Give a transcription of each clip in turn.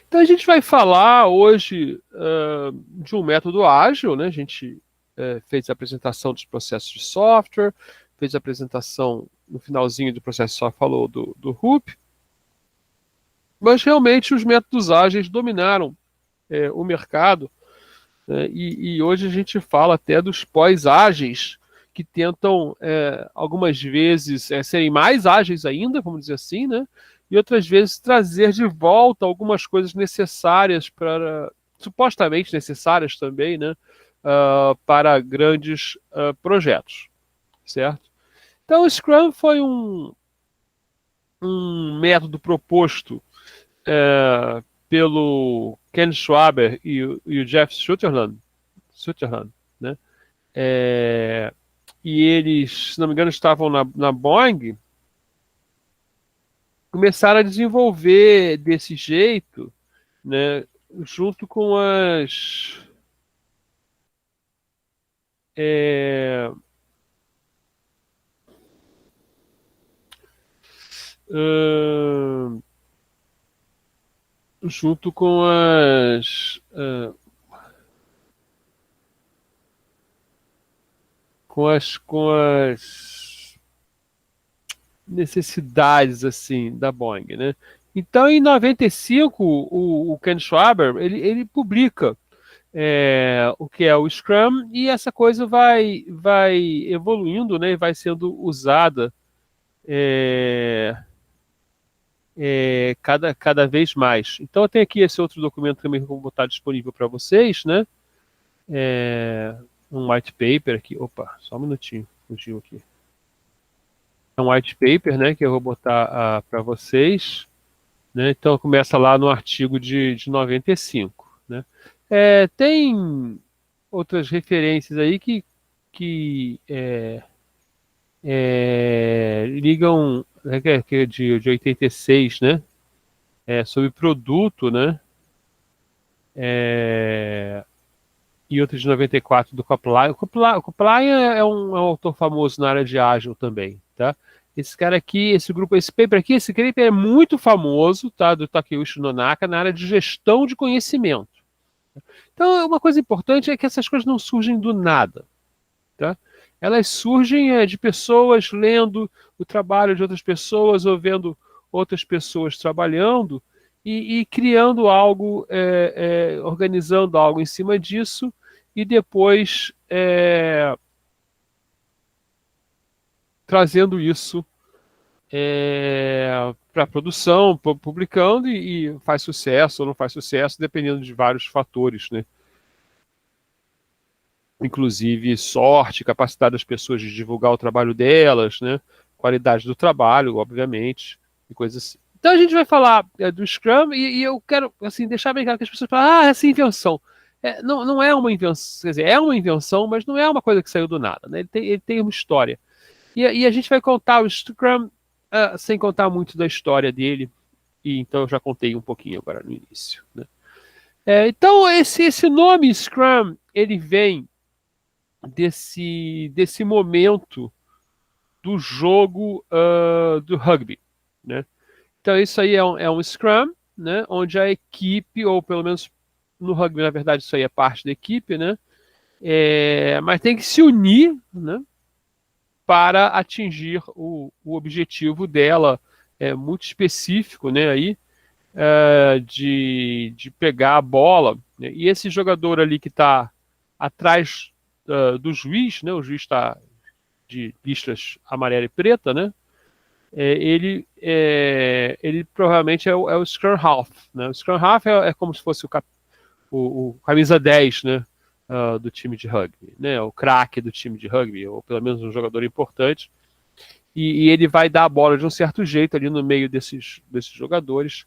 Então a gente vai falar hoje de um método ágil, né? A gente fez a apresentação dos processos de software, fez a apresentação no finalzinho do processo de software, falou do RUP, mas realmente os métodos ágeis dominaram o mercado, né? E hoje a gente fala até dos pós-ágeis, que tentam algumas vezes serem mais ágeis ainda, vamos dizer assim, né? E outras vezes trazer de volta algumas coisas necessárias para, supostamente necessárias também, né? Para grandes projetos, certo? Então o Scrum foi um método proposto pelo Ken Schwaber e o Jeff Sutherland, né? E eles, se não me engano, estavam na Boeing, começaram a desenvolver desse jeito, né? Junto com as é, uh, junto com as necessidades assim da Boeing, né? Então, em 95, o Ken Schwaber ele publica o que é o Scrum, e essa coisa vai evoluindo, né? E vai sendo usada é, cada vez mais. Então, eu tenho aqui esse outro documento também que eu vou botar disponível para vocês, né? É, um white paper aqui. Opa, só um minutinho, fugiu aqui. É um white paper, né? Que eu vou botar para vocês. Né? Então começa lá no artigo de 95. Né? Tem outras referências aí que ligam, né, que é de 86, né? Sobre produto, né? E outro de 94 do Kaplan. O Kaplan é um autor famoso na área de ágil também, tá? Esse cara aqui, esse paper aqui, esse paper é muito famoso, tá? Do Takeuchi Nonaka na área de gestão de conhecimento. Então, uma coisa importante é que essas coisas não surgem do nada, tá? Elas surgem de pessoas lendo o trabalho de outras pessoas, ou vendo outras pessoas trabalhando e criando algo, organizando algo em cima disso, e depois trazendo isso para a produção, publicando, e faz sucesso ou não faz sucesso, dependendo de vários fatores, né? Inclusive sorte, capacidade das pessoas de divulgar o trabalho delas, né? Qualidade do trabalho, obviamente, e coisas assim. Então a gente vai falar do Scrum, e eu quero assim, deixar bem claro que as pessoas falam, essa invenção. Não é uma invenção, quer dizer, é uma invenção, mas não é uma coisa que saiu do nada, né? Ele tem uma história. E a gente vai contar o Scrum sem contar muito da história dele, e então eu já contei um pouquinho agora no início, né? Então esse nome Scrum, ele vem desse momento do jogo do rugby, né? Então isso aí é um Scrum, né? Onde a equipe, ou pelo menos no rugby, na verdade, isso aí é parte da equipe, né? Mas tem que se unir, né? Para atingir o objetivo dela, muito específico, né? Aí, de pegar a bola, né? E esse jogador ali que está atrás do juiz, né? O juiz está de listras amarela e preta, né? Ele provavelmente é o Scrum Half, né? O Scrum Half é como se fosse o camisa 10, né? Do time de rugby, né? O craque do time de rugby, ou pelo menos um jogador importante. E ele vai dar a bola de um certo jeito ali no meio desses jogadores,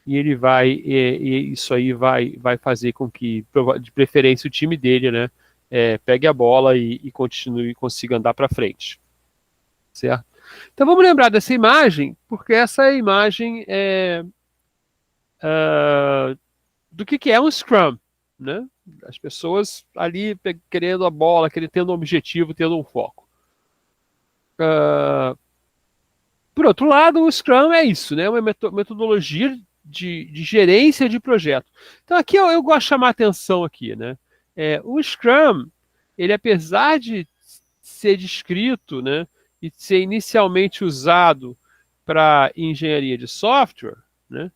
e ele e isso aí vai fazer com que, de preferência, o time dele, né? Pegue a bola e continue, consiga andar para frente, certo? Então vamos lembrar dessa imagem, porque essa é a imagem do que é um Scrum, né? As pessoas ali querendo a bola, tendo um objetivo, tendo um foco. Por outro lado, o Scrum é isso, né? Uma metodologia de gerência de projeto. Então aqui eu gosto de chamar a atenção aqui, né? O Scrum, ele apesar de ser descrito, né, e ser inicialmente usado para engenharia de software, né,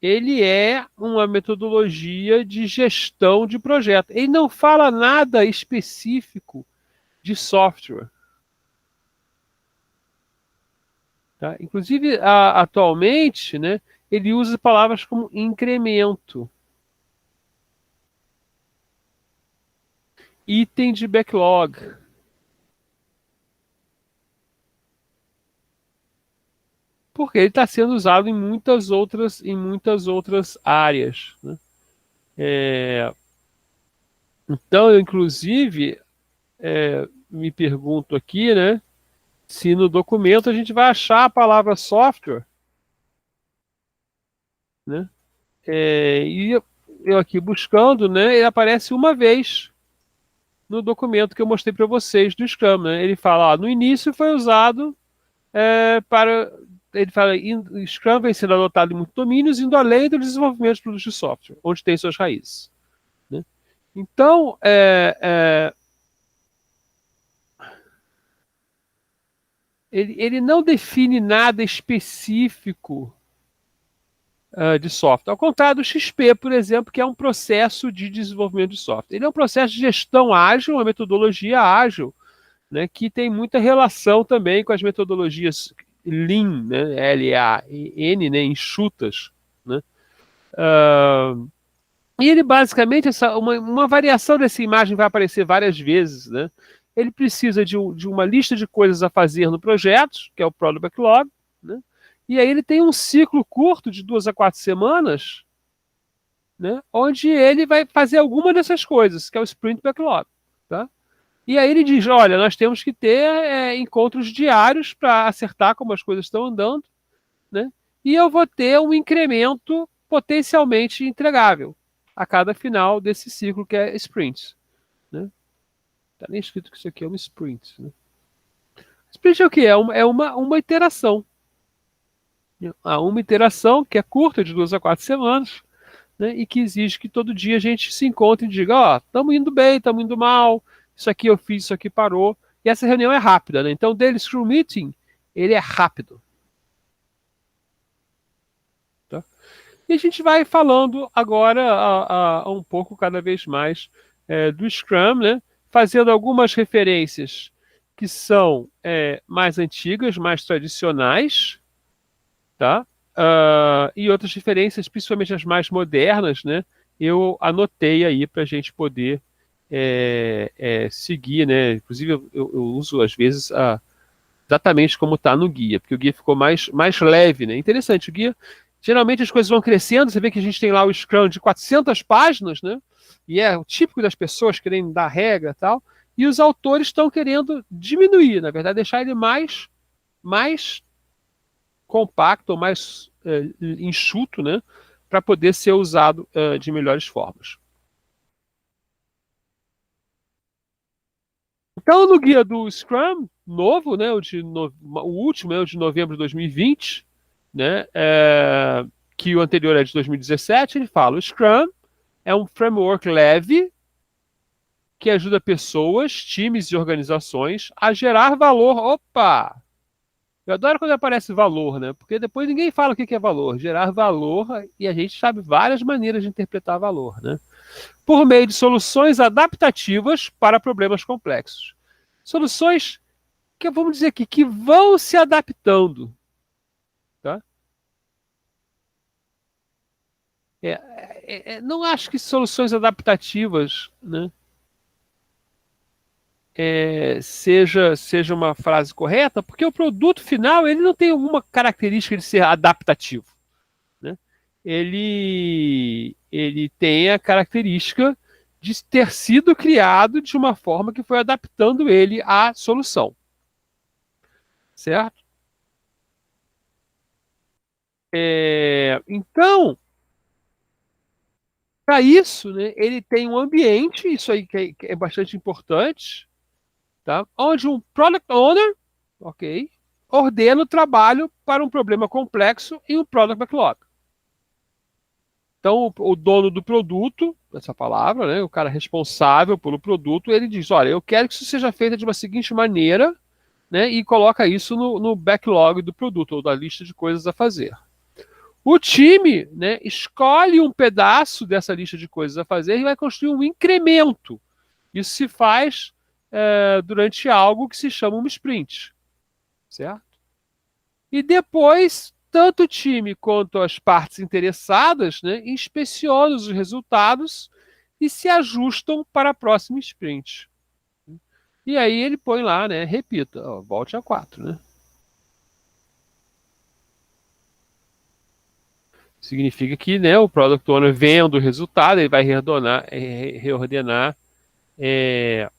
ele é uma metodologia de gestão de projeto. Ele não fala nada específico de software. Tá? Inclusive, atualmente, né, ele usa palavras como incremento, item de backlog. Porque ele está sendo usado em muitas outras áreas. Né? Então, eu, inclusive, me pergunto aqui, né, se no documento a gente vai achar a palavra software, né? E eu aqui buscando, né, ele aparece uma vez no documento que eu mostrei para vocês do Scrum. Né? Ele fala, no início foi usado para... Ele fala, Scrum vem sendo adotado em muitos domínios, indo além do desenvolvimento de produtos de software, onde tem suas raízes. Né? Então, ele não define nada específico de software. Ao contrário do XP, por exemplo, que é um processo de desenvolvimento de software. Ele é um processo de gestão ágil, uma metodologia ágil, né, que tem muita relação também com as metodologias Lean, né, L-A-N, né, enxutas. Né? E ele basicamente, uma variação dessa imagem vai aparecer várias vezes. Né? Ele precisa de uma lista de coisas a fazer no projeto, que é o Product Backlog, né? E aí ele tem um ciclo curto de 2 a 4 semanas, né, onde ele vai fazer alguma dessas coisas, que é o Sprint Backlog. Tá? E aí ele diz, olha, nós temos que ter encontros diários para acertar como as coisas estão andando, né? E eu vou ter um incremento potencialmente entregável a cada final desse ciclo que é sprint. Né? Tá nem escrito que isso aqui é um sprint. Né? Sprint é o quê? Uma iteração. Há uma iteração que é curta, de 2 a 4 semanas, né, e que exige que todo dia a gente se encontre e diga, ó, estamos indo bem, estamos indo mal, isso aqui eu fiz, isso aqui parou. E essa reunião é rápida, né? Então, o Daily Scrum Meeting, ele é rápido. Tá? E a gente vai falando agora um pouco, cada vez mais, do Scrum, né? Fazendo algumas referências que são mais antigas, mais tradicionais, tá? E outras referências, principalmente as mais modernas, né? Eu anotei aí para a gente poder seguir, né? Inclusive eu uso às vezes exatamente como está no guia, porque o guia ficou mais leve, né? Interessante, o guia, geralmente as coisas vão crescendo, você vê que a gente tem lá o Scrum de 400 páginas, né? E é o típico das pessoas querendo dar regra e tal, e os autores estão querendo diminuir, na verdade, deixar ele mais compacto, ou mais enxuto, né? Para poder ser usado de melhores formas. Então, no guia do Scrum novo, né, o último é o de novembro de 2020, né, que o anterior é de 2017, ele fala: o Scrum é um framework leve que ajuda pessoas, times e organizações a gerar valor. Opa! Eu adoro quando aparece valor, né? Porque depois ninguém fala o que é valor. Gerar valor, e a gente sabe várias maneiras de interpretar valor, né? Por meio de soluções adaptativas para problemas complexos. Soluções que, vamos dizer aqui, que vão se adaptando. Tá? Não acho que soluções adaptativas, né, seja uma frase correta, porque o produto final ele não tem alguma característica de ser adaptativo. Né? Ele tem a característica de ter sido criado de uma forma que foi adaptando ele à solução. Certo? Então, para isso, né, ele tem um ambiente, isso aí que é bastante importante, tá? Onde um Product Owner, ok, ordena o trabalho para um problema complexo em um Product Backlog. Então, o dono do produto, essa palavra, né, o cara responsável pelo produto, ele diz, olha, eu quero que isso seja feito de uma seguinte maneira, né, e coloca isso no backlog do produto, ou da lista de coisas a fazer. O time, né, escolhe um pedaço dessa lista de coisas a fazer e vai construir um incremento. Isso se faz durante algo que se chama uma sprint, certo? E depois, tanto o time quanto as partes interessadas, né, inspecionam os resultados e se ajustam para a próxima sprint. E aí ele põe lá, né, repita, ó, volte a 4, né? Significa que, né, o Product Owner vendo o resultado, ele vai reordenar é,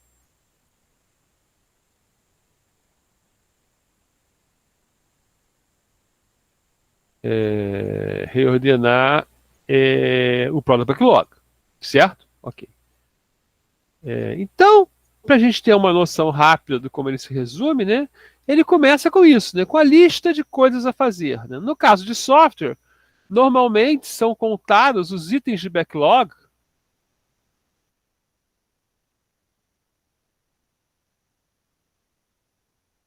reordenar o Product Backlog, certo? Ok. Então, para a gente ter uma noção rápida de como ele se resume, né, ele começa com isso, né, com a lista de coisas a fazer. Né? No caso de software, normalmente são contados os itens de backlog,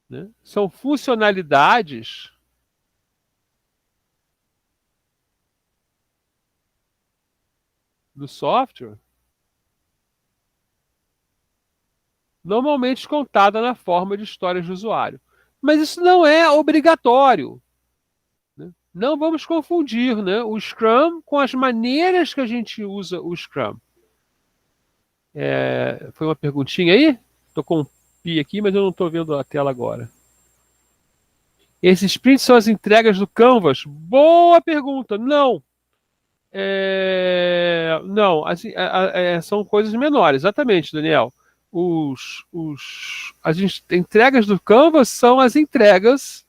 né, são funcionalidades do software, normalmente contada na forma de histórias de usuário. Mas isso não é obrigatório. Né? Não vamos confundir, né, o Scrum com as maneiras que a gente usa o Scrum. Foi uma perguntinha aí? Estou com um pi aqui, mas eu não estou vendo a tela agora. Esses sprints são as entregas do Canvas? Boa pergunta. Não. Não, assim, são coisas menores, exatamente, Daniel. As entregas do Canvas são as entregas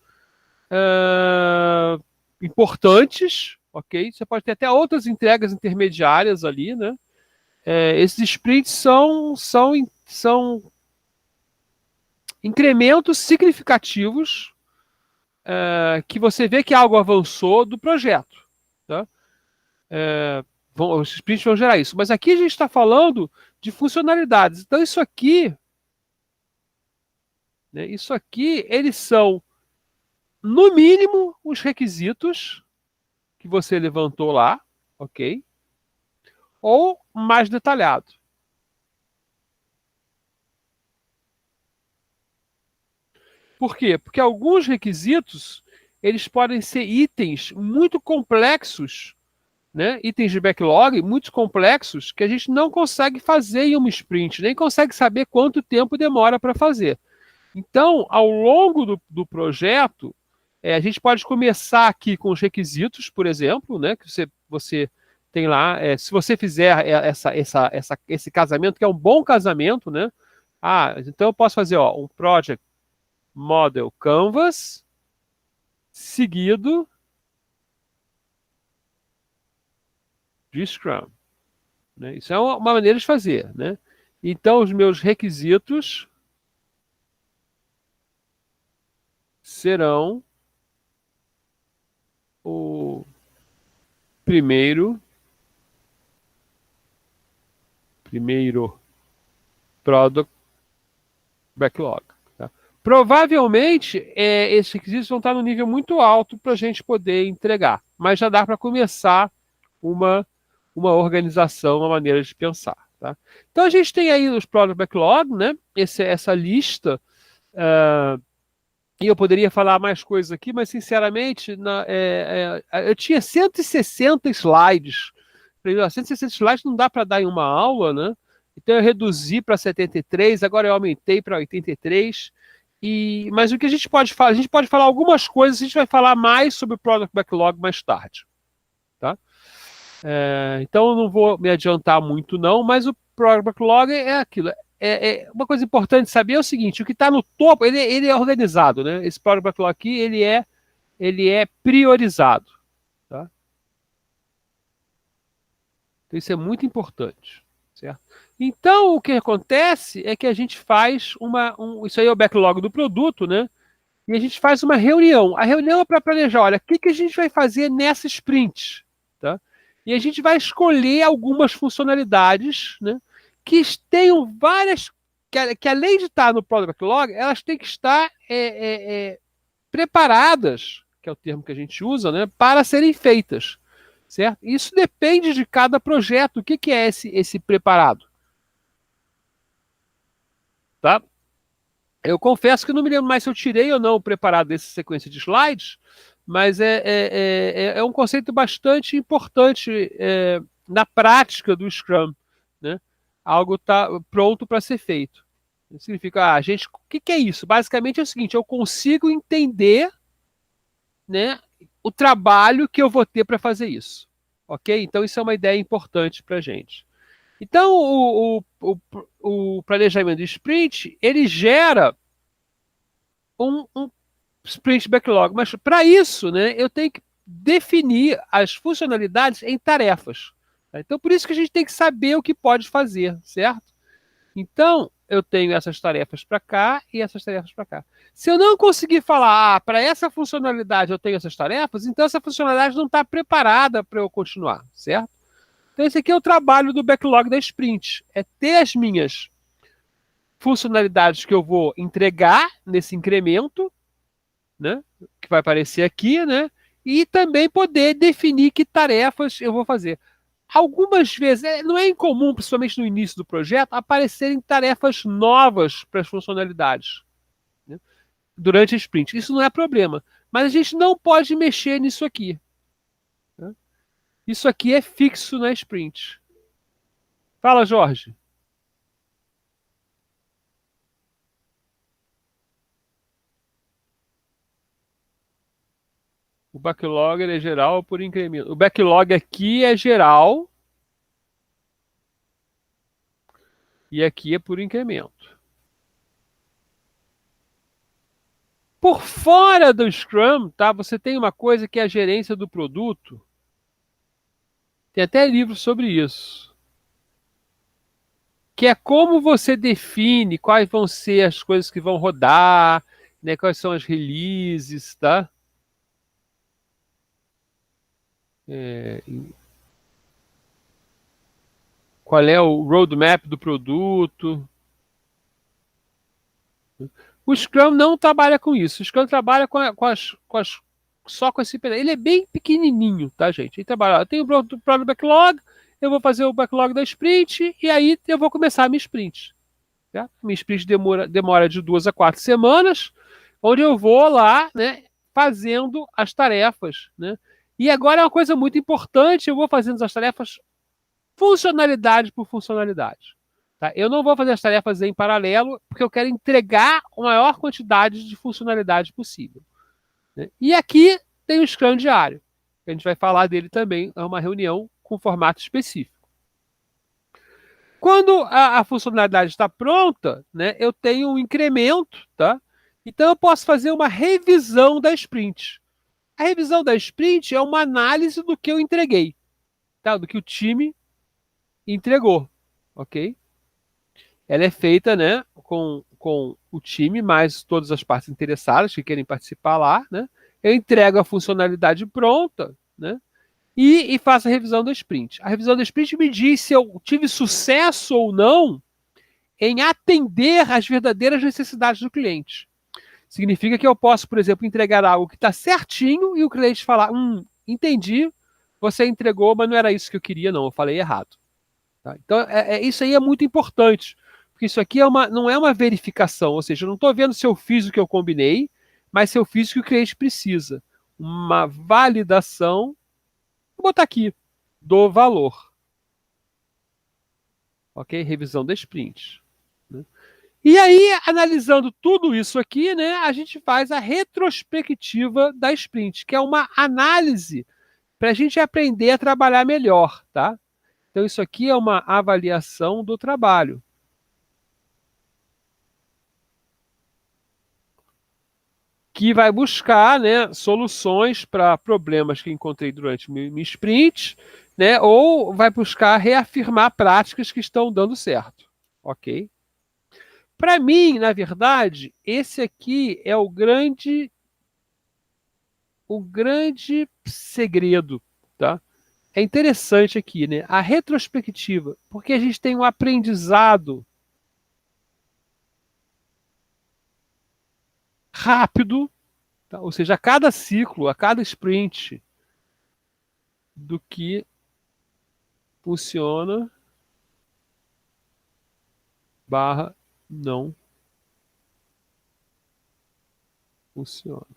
importantes, ok? Você pode ter até outras entregas intermediárias ali, né? Esses sprints são incrementos significativos que você vê que algo avançou do projeto. Tá? Os sprints vão gerar isso. Mas aqui a gente está falando de funcionalidades. Então, isso aqui, eles são, no mínimo, os requisitos que você levantou lá, ok? Ou mais detalhado. Por quê? Porque alguns requisitos, eles podem ser itens muito complexos, né? Itens de backlog muito complexos que a gente não consegue fazer em uma sprint, nem consegue saber quanto tempo demora para fazer. Então, ao longo do projeto, a gente pode começar aqui com os requisitos, por exemplo, né? Que você tem lá, se você fizer esse casamento, que é um bom casamento, né? Então eu posso fazer um Project Model Canvas, seguido de Scrum. Né? Isso é uma maneira de fazer. Né? Então, os meus requisitos serão o primeiro Product Backlog. Tá? Provavelmente, esses requisitos vão estar no nível muito alto para a gente poder entregar, mas já dá para começar uma organização, uma maneira de pensar. Tá? Então, a gente tem aí os Product Backlog, né? Essa lista. E eu poderia falar mais coisas aqui, mas sinceramente, eu tinha 160 slides. Falei, 160 slides não dá para dar em uma aula, né? Então eu reduzi para 73, agora eu aumentei para 83. Mas o que a gente pode falar? A gente pode falar algumas coisas, a gente vai falar mais sobre o Product Backlog mais tarde. Tá? Então eu não vou me adiantar muito, não, mas o Product Backlog é aquilo. Uma coisa importante saber é o seguinte: o que está no topo, ele é organizado, né? Esse Product Backlog aqui, ele é priorizado. Tá? Então isso é muito importante. Certo? Então o que acontece é que a gente faz isso aí é o backlog do produto, né? E a gente faz uma reunião. A reunião é para planejar, olha, o que a gente vai fazer nessa sprint? Tá? E a gente vai escolher algumas funcionalidades, né, que tenham várias, que além de estar no Product Backlog, elas têm que estar preparadas, que é o termo que a gente usa, né, para serem feitas, certo? Isso depende de cada projeto. O que, que é esse preparado? Tá? Eu confesso que não me lembro mais se eu tirei ou não o preparado dessa sequência de slides, mas é um conceito bastante importante na prática do Scrum, né? Algo está pronto para ser feito. Significa, gente, o que, que é isso? Basicamente é o seguinte: eu consigo entender, né, o trabalho que eu vou ter para fazer isso. Ok? Então, isso é uma ideia importante para a gente. Então, o planejamento de sprint, ele gera um sprint backlog. Mas para isso, né, eu tenho que definir as funcionalidades em tarefas. Então, por isso que a gente tem que saber o que pode fazer, certo? Então, eu tenho essas tarefas para cá e essas tarefas para cá. Se eu não conseguir falar, para essa funcionalidade eu tenho essas tarefas, então essa funcionalidade não está preparada para eu continuar, certo? Então, esse aqui é o trabalho do backlog da sprint. É ter as minhas funcionalidades que eu vou entregar nesse incremento, né, que vai aparecer aqui, né, e também poder definir que tarefas eu vou fazer. Algumas vezes, não é incomum, principalmente no início do projeto, aparecerem tarefas novas para as funcionalidades, né, durante a sprint. Isso não é problema, mas a gente não pode mexer nisso aqui, né? Isso aqui é fixo na sprint. Fala, Jorge. O backlog é geral por incremento. O backlog aqui é geral e aqui é por incremento. Por fora do Scrum, tá? Você tem uma coisa que é a gerência do produto. Tem até livro sobre isso. Que é como você define quais vão ser as coisas que vão rodar, né? Quais são as releases, tá? É, qual é o roadmap do produto. O Scrum não trabalha com isso. O Scrum trabalha só com esse pedaço. Ele é bem pequenininho, tá, gente? Ele trabalha. Eu tenho o Product Backlog, eu vou fazer o backlog da sprint e aí eu vou começar a minha sprint. Tá? Minha sprint demora de 2 a 4 semanas, onde eu vou lá, né, fazendo as tarefas, né? E agora é uma coisa muito importante, eu vou fazendo as tarefas funcionalidade por funcionalidade. Tá? Eu não vou fazer as tarefas em paralelo, porque eu quero entregar a maior quantidade de funcionalidade possível, né? E aqui tem o Scrum diário. A gente vai falar dele também, é uma reunião com formato específico. Quando a funcionalidade está pronta, né, eu tenho um incremento, tá? Então eu posso fazer uma revisão da sprint. A revisão da sprint é uma análise do que eu entreguei, tá? Do que o time entregou, ok? Ela é feita, né, com o time, mais todas as partes interessadas que querem participar lá, né? Eu entrego a funcionalidade pronta, né? E faço a revisão da sprint. A revisão da sprint me diz se eu tive sucesso ou não em atender às verdadeiras necessidades do cliente. Significa que eu posso, por exemplo, entregar algo que está certinho e o cliente falar: entendi, você entregou, mas não era isso que eu queria, não, eu falei errado. Tá? Então, isso aí é muito importante, porque isso aqui não é uma verificação, ou seja, eu não estou vendo se eu fiz o que eu combinei, mas se eu fiz o que o cliente precisa. Uma validação, vou botar aqui, do valor. Ok? Revisão da sprint. Né? E aí, analisando tudo isso aqui, né, a gente faz a retrospectiva da sprint, que é uma análise para a gente aprender a trabalhar melhor, tá? Então, isso aqui é uma avaliação do trabalho. Que vai buscar, né, soluções para problemas que encontrei durante minha sprint, né, ou vai buscar reafirmar práticas que estão dando certo, ok? Para mim, na verdade, esse aqui é o grande segredo, tá? é interessante aqui, né? A retrospectiva, porque a gente tem um aprendizado rápido, tá? Ou seja, a cada ciclo, a cada sprint, do que funciona barra não funciona.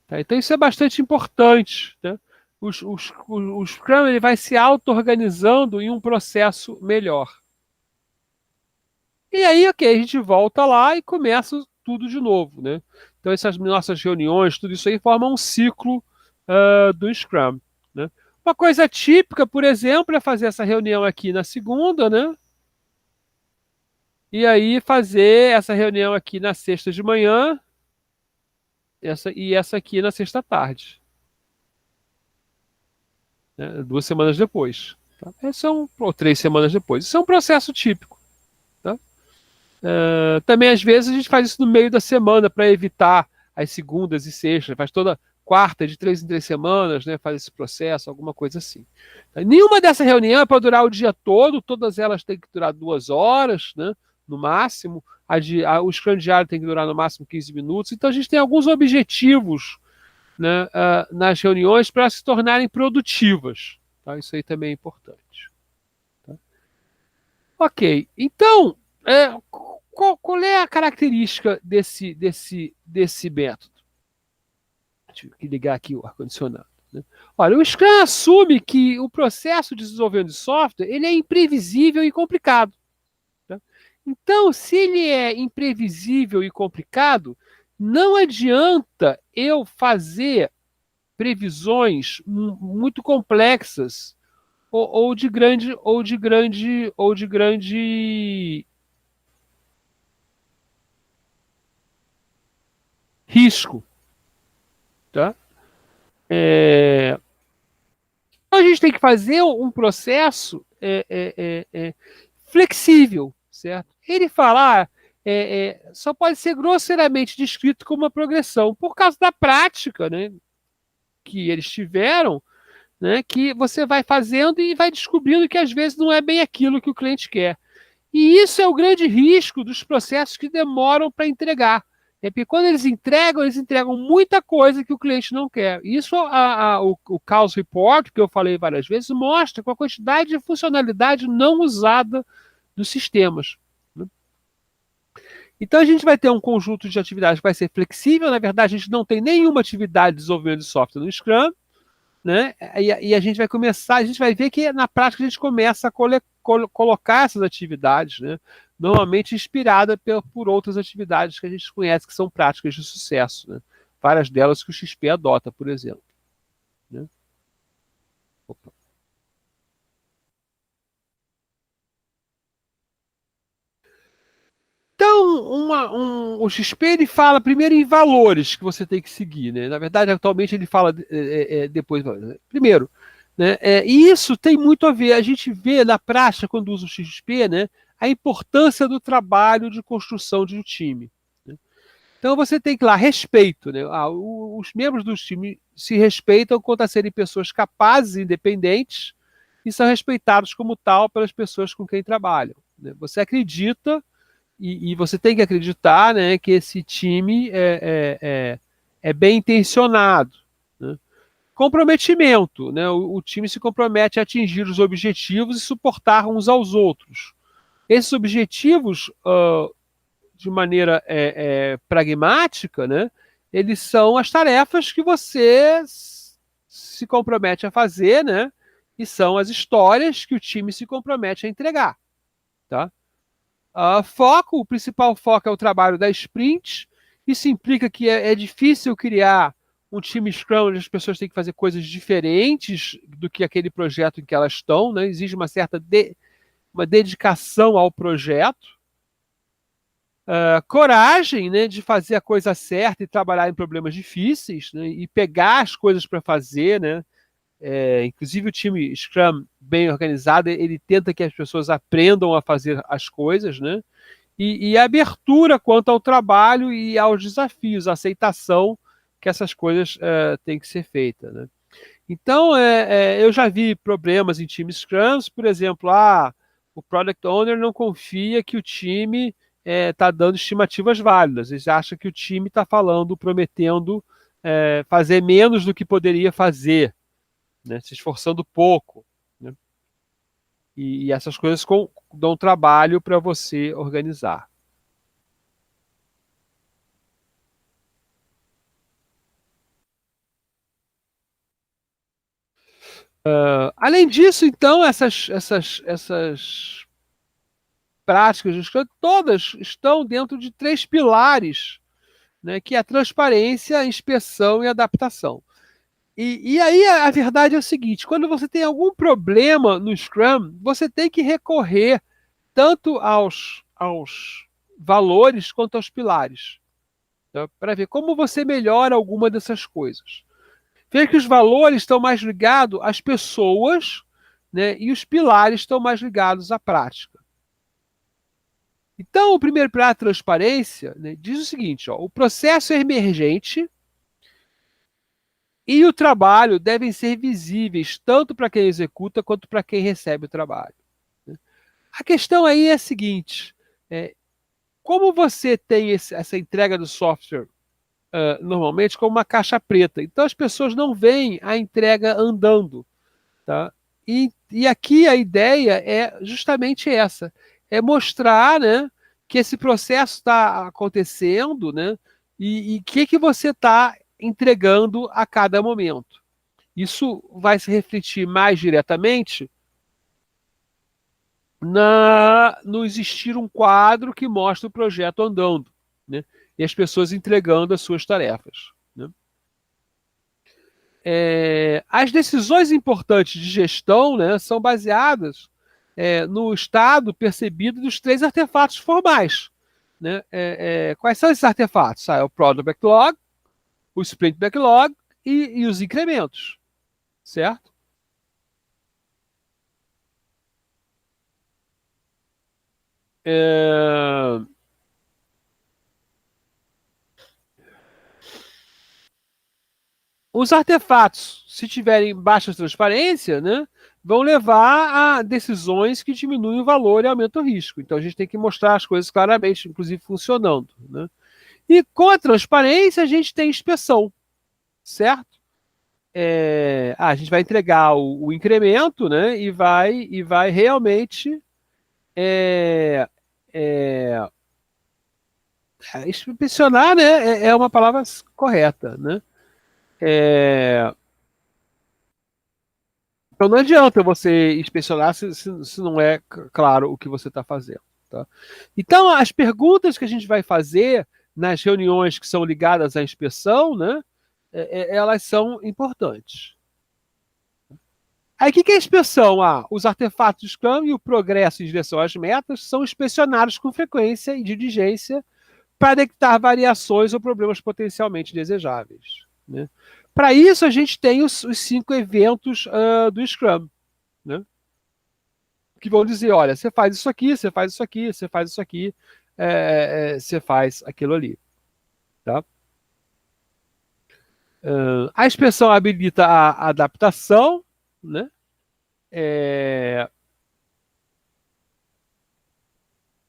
Tá? Então isso é bastante importante, né? O Scrum ele vai se auto-organizando em um processo melhor. E aí, ok, a gente volta lá e começa tudo de novo, né? Então essas nossas reuniões, tudo isso aí forma um ciclo do Scrum, né? Uma coisa típica, por exemplo, é fazer essa reunião aqui na segunda, né? E aí fazer essa reunião aqui na sexta de manhã, essa aqui na sexta tarde, né? 2 semanas depois. Tá? Ou 3 semanas depois. Isso é um processo típico. Tá? Também, às vezes, a gente faz isso no meio da semana para evitar as segundas e sextas. Faz toda quarta, de 3 em 3 semanas, né? Faz esse processo, alguma coisa assim. Tá? Nenhuma dessa reunião é para durar o dia todo, todas elas têm que durar 2 horas, né? No máximo. O Scrum diário tem que durar no máximo 15 minutos. Então, a gente tem alguns objetivos, né, nas reuniões para se tornarem produtivas. Tá? Isso aí também é importante. Tá? Ok, então, qual é a característica desse método? Deixa eu ligar aqui o ar-condicionado. Né? Olha, o Scrum assume que o processo de desenvolvimento de software ele é imprevisível e complicado. Tá? Então, se ele é imprevisível e complicado, não adianta eu fazer previsões muito complexas ou de grande risco, tá? Então a gente tem que fazer um processo flexível, certo? Ele falar só pode ser grosseiramente descrito como uma progressão por causa da prática, né, que eles tiveram, né, que você vai fazendo e vai descobrindo que às vezes não é bem aquilo que o cliente quer. E isso é o grande risco dos processos que demoram para entregar. Porque quando eles entregam muita coisa que o cliente não quer. Isso o Chaos Report, que eu falei várias vezes, mostra com a quantidade de funcionalidade não usada dos sistemas. Né? Então a gente vai ter um conjunto de atividades que vai ser flexível. Na verdade, a gente não tem nenhuma atividade de desenvolvimento de software no Scrum, né? E a gente vai começar, a gente vai ver que na prática a gente começa a colocar essas atividades, né? Normalmente inspirada por outras atividades que a gente conhece que são práticas de sucesso, né? Várias delas que o XP adota, por exemplo. Né? Opa. Então, o XP ele fala primeiro em valores que você tem que seguir, né? Na verdade, atualmente ele fala depois. Primeiro, né? E isso tem muito a ver. A gente vê na prática, quando usa o XP, né, a importância do trabalho de construção de um time. Né? Então você tem que lá respeito. Né? Os membros do time se respeitam quanto a serem pessoas capazes e independentes e são respeitados como tal pelas pessoas com quem trabalham. Né? Você acredita e você tem que acreditar, né, que esse time é bem intencionado. Né? Comprometimento, né? O time se compromete a atingir os objetivos e suportar uns aos outros. Esses objetivos, de maneira pragmática, né? Eles são as tarefas que você se compromete a fazer, né? E são as histórias que o time se compromete a entregar, tá? O principal foco é o trabalho da sprint. Isso implica que é difícil criar um time Scrum onde as pessoas têm que fazer coisas diferentes do que aquele projeto em que elas estão, né? Exige uma certa uma dedicação ao projeto, coragem, né, de fazer a coisa certa e trabalhar em problemas difíceis, né, e pegar as coisas para fazer, né? Inclusive o time Scrum bem organizado, ele tenta que as pessoas aprendam a fazer as coisas, né? E a abertura quanto ao trabalho e aos desafios, a aceitação que essas coisas têm que ser feitas. Né? Então, eu já vi problemas em times Scrums, por exemplo, o Product Owner não confia que o time está dando estimativas válidas. Eles acham que o time está falando, prometendo fazer menos do que poderia fazer, né, se esforçando pouco. Né? E essas coisas dão trabalho para você organizar. Além disso, então, essas práticas de Scrum, todas estão dentro de três pilares, né, que é a transparência, a inspeção e a adaptação. E aí a verdade é o seguinte: quando você tem algum problema no Scrum, você tem que recorrer tanto aos valores quanto aos pilares, tá? Para ver como você melhora alguma dessas coisas. Veja que os valores estão mais ligados às pessoas, né, e os pilares estão mais ligados à prática. Então, o primeiro pilar, transparência, né, diz o seguinte: ó, o processo é emergente e o trabalho devem ser visíveis tanto para quem executa quanto para quem recebe o trabalho. A questão aí é a seguinte: é, como você tem essa entrega do software normalmente como uma caixa preta, então as pessoas não veem a entrega andando. Tá? E aqui a ideia é justamente essa: é mostrar, né, que esse processo está acontecendo, né, e o que você está entregando a cada momento. Isso vai se refletir mais diretamente no existir um quadro que mostra o projeto andando, né, e as pessoas entregando as suas tarefas. Né. As decisões importantes de gestão, né, são baseadas no estado percebido dos três artefatos formais. Né? Quais são esses artefatos? É o Product Backlog, o Sprint Backlog e os incrementos, certo? É, Os artefatos, se tiverem baixa transparência, né, vão levar a decisões que diminuem o valor e aumentam o risco. Então a gente tem que mostrar as coisas claramente, inclusive funcionando. Né? E com a transparência a gente tem inspeção, certo? A gente vai entregar o incremento, né? E vai realmente é, é, inspecionar, né? É uma palavra correta, né? É, então não adianta você inspecionar se não é claro o que você está fazendo. Tá? Então, as perguntas que a gente vai fazer nas reuniões que são ligadas à inspeção, né? Elas são importantes. Aí o que é a inspeção? Os artefatos de Scrum e o progresso em direção às metas são inspecionados com frequência e diligência para detectar variações ou problemas potencialmente desejáveis. Né? Para isso, a gente tem os 5 eventos do Scrum, né? Que vão dizer: olha, você faz isso aqui, você faz isso aqui, você faz isso aqui, você faz aquilo ali. Tá? A inspeção habilita a adaptação, né? É,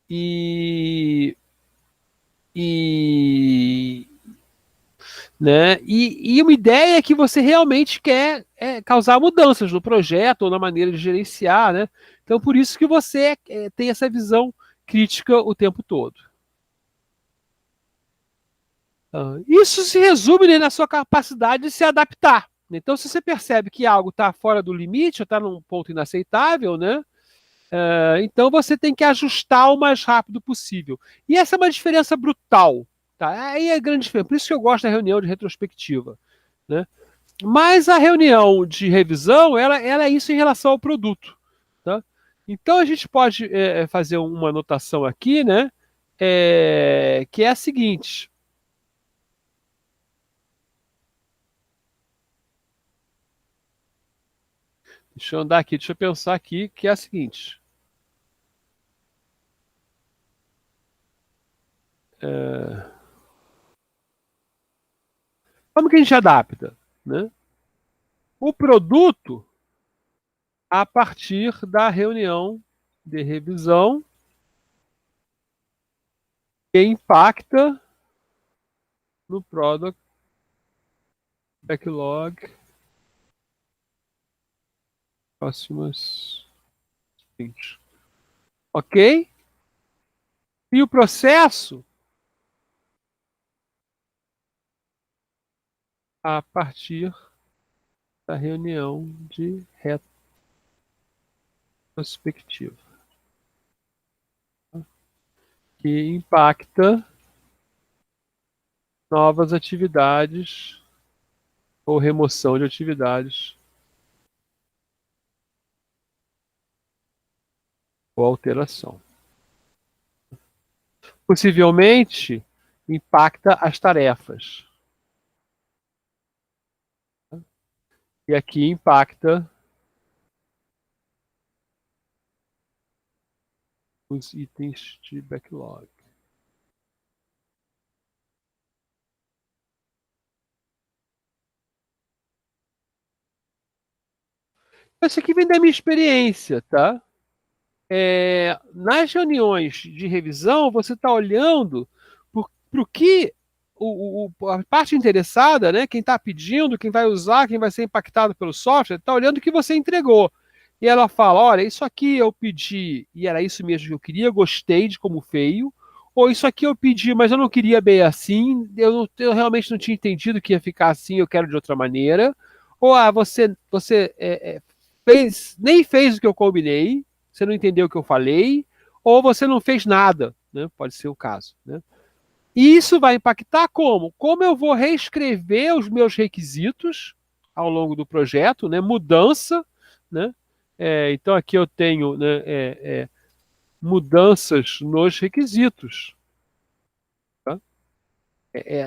e, e, e uma ideia é que você realmente quer causar mudanças no projeto ou na maneira de gerenciar, né? Então, por isso que você tem essa visão crítica o tempo todo. Isso se resume, né, na sua capacidade de se adaptar. Então, se você percebe que algo está fora do limite, ou está num ponto inaceitável, né? Então você tem que ajustar o mais rápido possível. E essa é uma diferença brutal. Tá? Aí é a grande diferença. Por isso que eu gosto da reunião de retrospectiva. Né? Mas a reunião de revisão, ela é isso em relação ao produto. Tá? Então a gente pode fazer uma anotação aqui, né? Que é a seguinte. Deixa eu andar aqui, deixa eu pensar aqui, que é a seguinte. É, Como que a gente adapta? Né? o produto a partir da reunião de revisão que impacta no Product Backlog próximas sprints. Ok? E o processo a partir da reunião de retrospectiva, que impacta novas atividades ou remoção de atividades ou alteração. Possivelmente impacta as tarefas. E aqui impacta os itens de backlog. Isso aqui vem da minha experiência, tá? Nas reuniões de revisão, você está olhando para o que a parte interessada, né, quem está pedindo, quem vai usar, quem vai ser impactado pelo software, está olhando o que você entregou. E ela fala: olha, isso aqui eu pedi e era isso mesmo que eu queria, gostei de como veio. Ou isso aqui eu pedi, mas eu não queria bem assim, eu realmente não tinha entendido que ia ficar assim, eu quero de outra maneira. Ou você nem fez o que eu combinei, você não entendeu o que eu falei, ou você não fez nada, né? Pode ser o caso, né? E isso vai impactar como? Como eu vou reescrever os meus requisitos ao longo do projeto, né? Mudança, né? Então aqui eu tenho, né, mudanças nos requisitos, tá?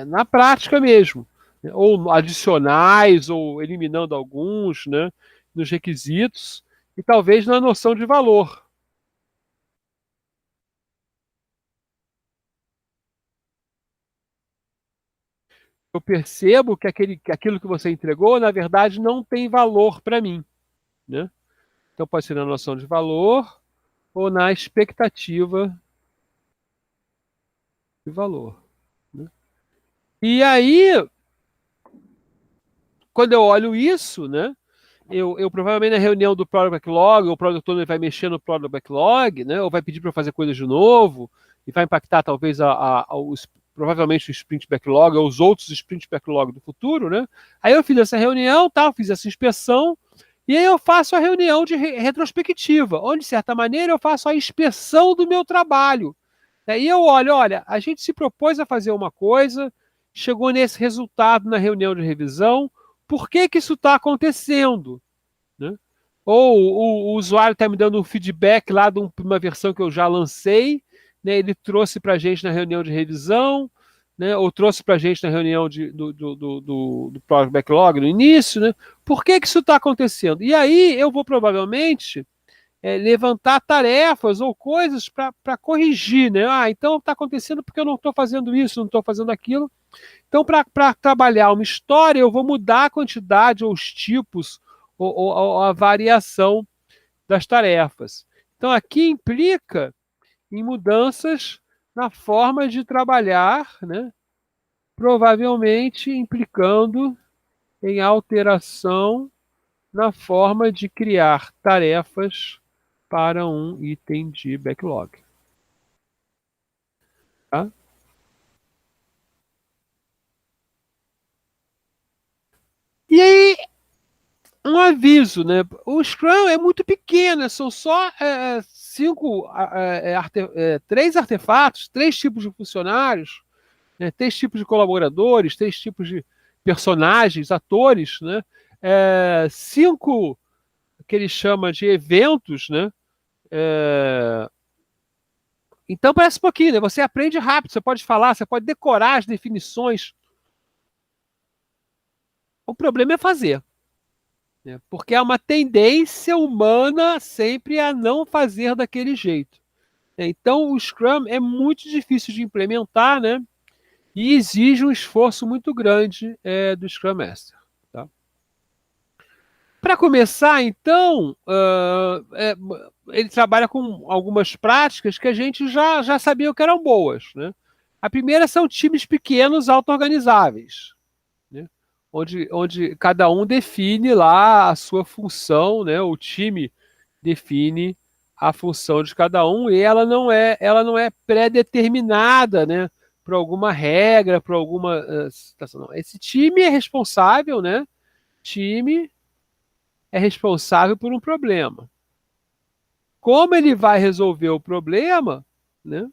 Na prática mesmo, né? Ou adicionais, ou eliminando alguns, né, nos requisitos, e talvez na noção de valor. Eu percebo que aquilo que você entregou, na verdade, não tem valor para mim, né? Então pode ser na noção de valor ou na expectativa de valor, né? E aí, quando eu olho isso, né, eu provavelmente na reunião do Product Backlog, o Product Owner vai mexer no Product Backlog, né, ou vai pedir para eu fazer coisas de novo, e vai impactar talvez provavelmente o Sprint Backlog ou os outros Sprint Backlog do futuro, né? Aí eu fiz essa reunião, tal, fiz essa inspeção, e aí eu faço a reunião de retrospectiva, onde, de certa maneira, eu faço a inspeção do meu trabalho. E eu olho, olha, a gente se propôs a fazer uma coisa, chegou nesse resultado na reunião de revisão, por que que isso está acontecendo? Né? Ou o usuário está me dando um feedback lá de uma versão que eu já lancei, né? Ele trouxe para a gente na reunião de revisão, né? Ou trouxe para a gente na reunião do Project Backlog no início. Né? Por que que isso está acontecendo? E aí eu vou provavelmente levantar tarefas ou coisas para corrigir. Né? Então está acontecendo porque eu não estou fazendo isso, não estou fazendo aquilo. Então, para trabalhar uma história, eu vou mudar a quantidade ou os tipos ou a variação das tarefas. Então, aqui implica em mudanças na forma de trabalhar, né? Provavelmente implicando em alteração na forma de criar tarefas para um item de backlog. Tá? E aí, um aviso, né? O Scrum é muito pequeno, são só três artefatos, três tipos de funcionários, né? Três tipos de colaboradores, três tipos de personagens, atores, né? Cinco que ele chama de eventos, né? Então parece pouquinho, né? Você aprende rápido, você pode falar, você pode decorar as definições. O problema é fazer. Né? Porque é uma tendência humana sempre a não fazer daquele jeito. Então, o Scrum é muito difícil de implementar, né? E exige um esforço muito grande do Scrum Master. Tá? Para começar, então, ele trabalha com algumas práticas que a gente já sabia que eram boas, né? A primeira são times pequenos auto-organizáveis, né? Onde cada um define lá a sua função, né? O time define a função de cada um e ela não é pré-determinada, né? Por alguma regra, por alguma situação. Não. Esse time é responsável, né? Time é responsável por um problema. Como ele vai resolver o problema, né?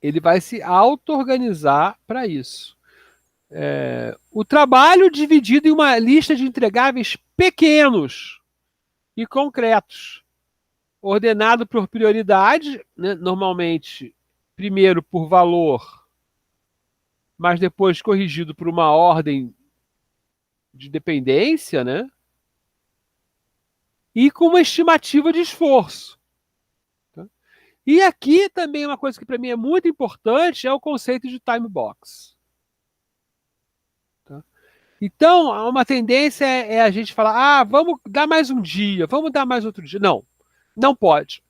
Ele vai se auto-organizar para isso. O trabalho dividido em uma lista de entregáveis pequenos e concretos, ordenado por prioridade, né? Normalmente, primeiro por valor, mas depois corrigido por uma ordem de dependência, né? E com uma estimativa de esforço. Tá? E aqui também uma coisa que para mim é muito importante é o conceito de time box. Tá? Então, uma tendência é a gente falar, vamos dar mais um dia, vamos dar mais outro dia. Não, não pode.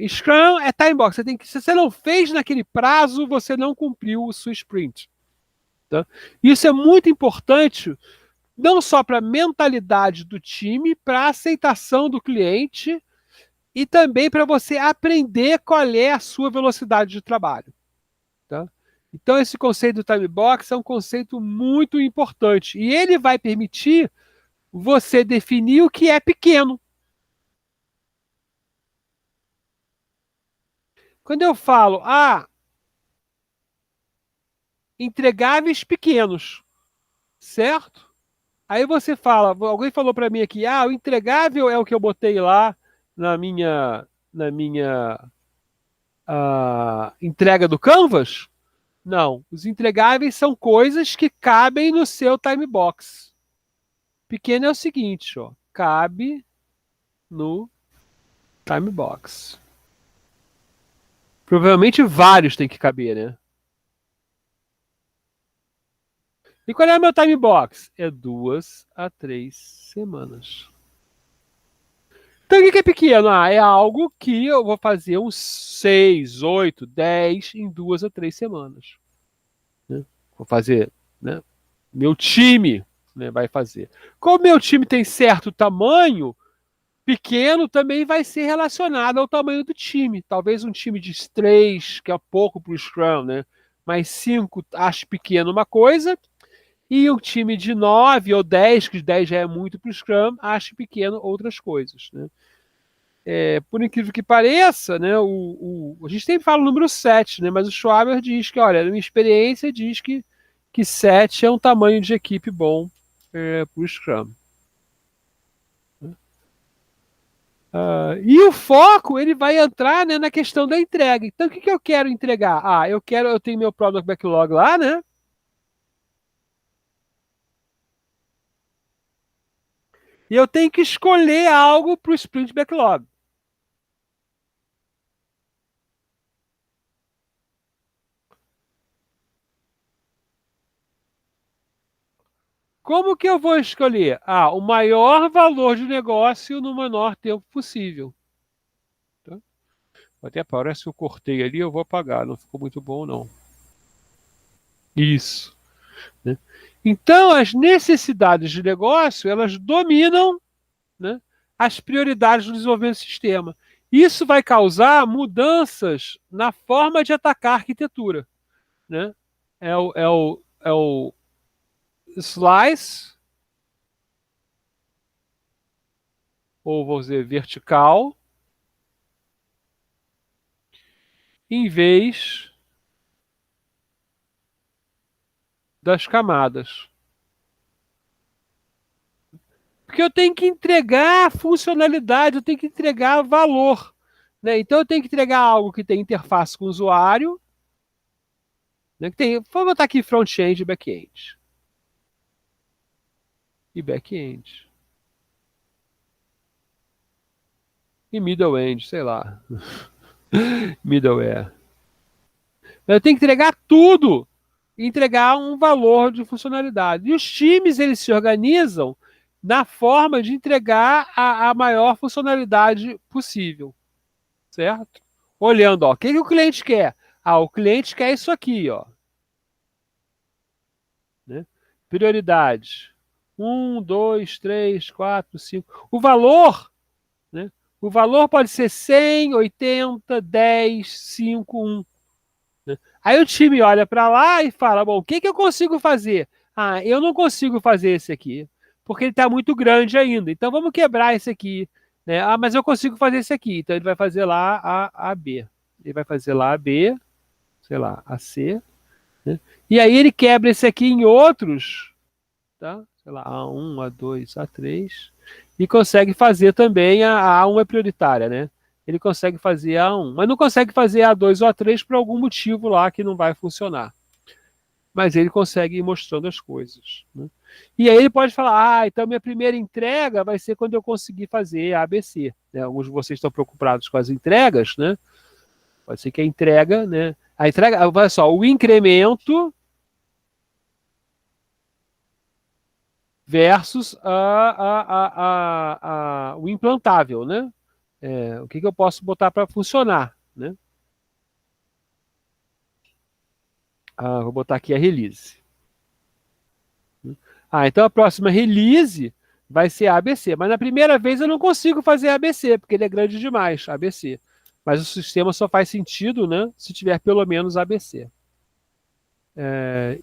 Scrum é time box. Se você não fez naquele prazo, você não cumpriu o seu sprint. Tá? Isso é muito importante, não só para a mentalidade do time, para a aceitação do cliente e também para você aprender qual é a sua velocidade de trabalho. Tá? Então, esse conceito do time box é um conceito muito importante e ele vai permitir você definir o que é pequeno. Quando eu falo, entregáveis pequenos, certo? Aí você fala, alguém falou para mim aqui, o entregável é o que eu botei lá na minha entrega do Canvas? Não, os entregáveis são coisas que cabem no seu time box. Pequeno é o seguinte, ó, cabe no time box. Provavelmente vários tem que caber, né? E qual é o meu time box? É 2 a 3 semanas. Então, o que é pequeno? É algo que eu vou fazer uns 6, 8, 10 em 2 a 3 semanas. Né? Vou fazer, né? Meu time, né, vai fazer. Como meu time tem certo tamanho, pequeno também vai ser relacionado ao tamanho do time. Talvez um time de 3, que é pouco para o Scrum, né? Mas 5 acho pequeno uma coisa, e um time de 9 ou 10, que 10 já é muito para o Scrum, acho pequeno outras coisas. Né? Por incrível que pareça, né, a gente sempre fala o número 7, né, mas o Schwaber diz que, olha, a minha experiência diz que 7 é um tamanho de equipe bom para o Scrum. E o foco ele vai entrar, né, na questão da entrega. Então, o que eu quero entregar? Eu tenho meu Product Backlog lá, né? E eu tenho que escolher algo para o Sprint Backlog. Como que eu vou escolher? O maior valor de negócio no menor tempo possível. Tá? Até parece que eu cortei ali, eu vou apagar. Não ficou muito bom, não. Isso. Né? Então, as necessidades de negócio, elas dominam, né, as prioridades do desenvolvimento do sistema. Isso vai causar mudanças na forma de atacar a arquitetura. Né? É o slice, ou vou dizer vertical, em vez das camadas. Porque eu tenho que entregar funcionalidade, eu tenho que entregar valor. Né? Então eu tenho que entregar algo que tem interface com o usuário. Né? Vou botar aqui front-end e back-end. E back-end. E middle-end, sei lá. Middleware. Eu tenho que entregar tudo. E entregar um valor de funcionalidade. E os times, eles se organizam na forma de entregar a maior funcionalidade possível, certo? Olhando, ó, o que o cliente quer? Ah, o cliente quer isso aqui, ó, né? Prioridade. 1, 2, 3, 4, 5. O valor, né? O valor pode ser 100, 80, 10, 5, 1. Né? Aí o time olha para lá e fala: bom, o que eu consigo fazer? Ah, eu não consigo fazer esse aqui, porque ele está muito grande ainda. Então vamos quebrar esse aqui. Né? Ah, mas eu consigo fazer esse aqui. Então ele vai fazer lá a B. Ele vai fazer lá a B, sei lá, a C. Né? E aí ele quebra esse aqui em outros, tá? Sei lá, A1, A2, A3, e consegue fazer também a A1 é prioritária, né? Ele consegue fazer a A1, mas não consegue fazer a A2 ou A3 por algum motivo lá que não vai funcionar. Mas ele consegue ir mostrando as coisas. Né? E aí ele pode falar: então minha primeira entrega vai ser quando eu conseguir fazer a ABC. Né? Alguns de vocês estão preocupados com as entregas, né? Pode ser que a entrega, né? A entrega, olha só, o incremento versus o implantável, né? O que eu posso botar para funcionar, né? Vou botar aqui a release. Então a próxima release vai ser a ABC, mas na primeira vez eu não consigo fazer a ABC, porque ele é grande demais, ABC. Mas o sistema só faz sentido, né, se tiver pelo menos ABC.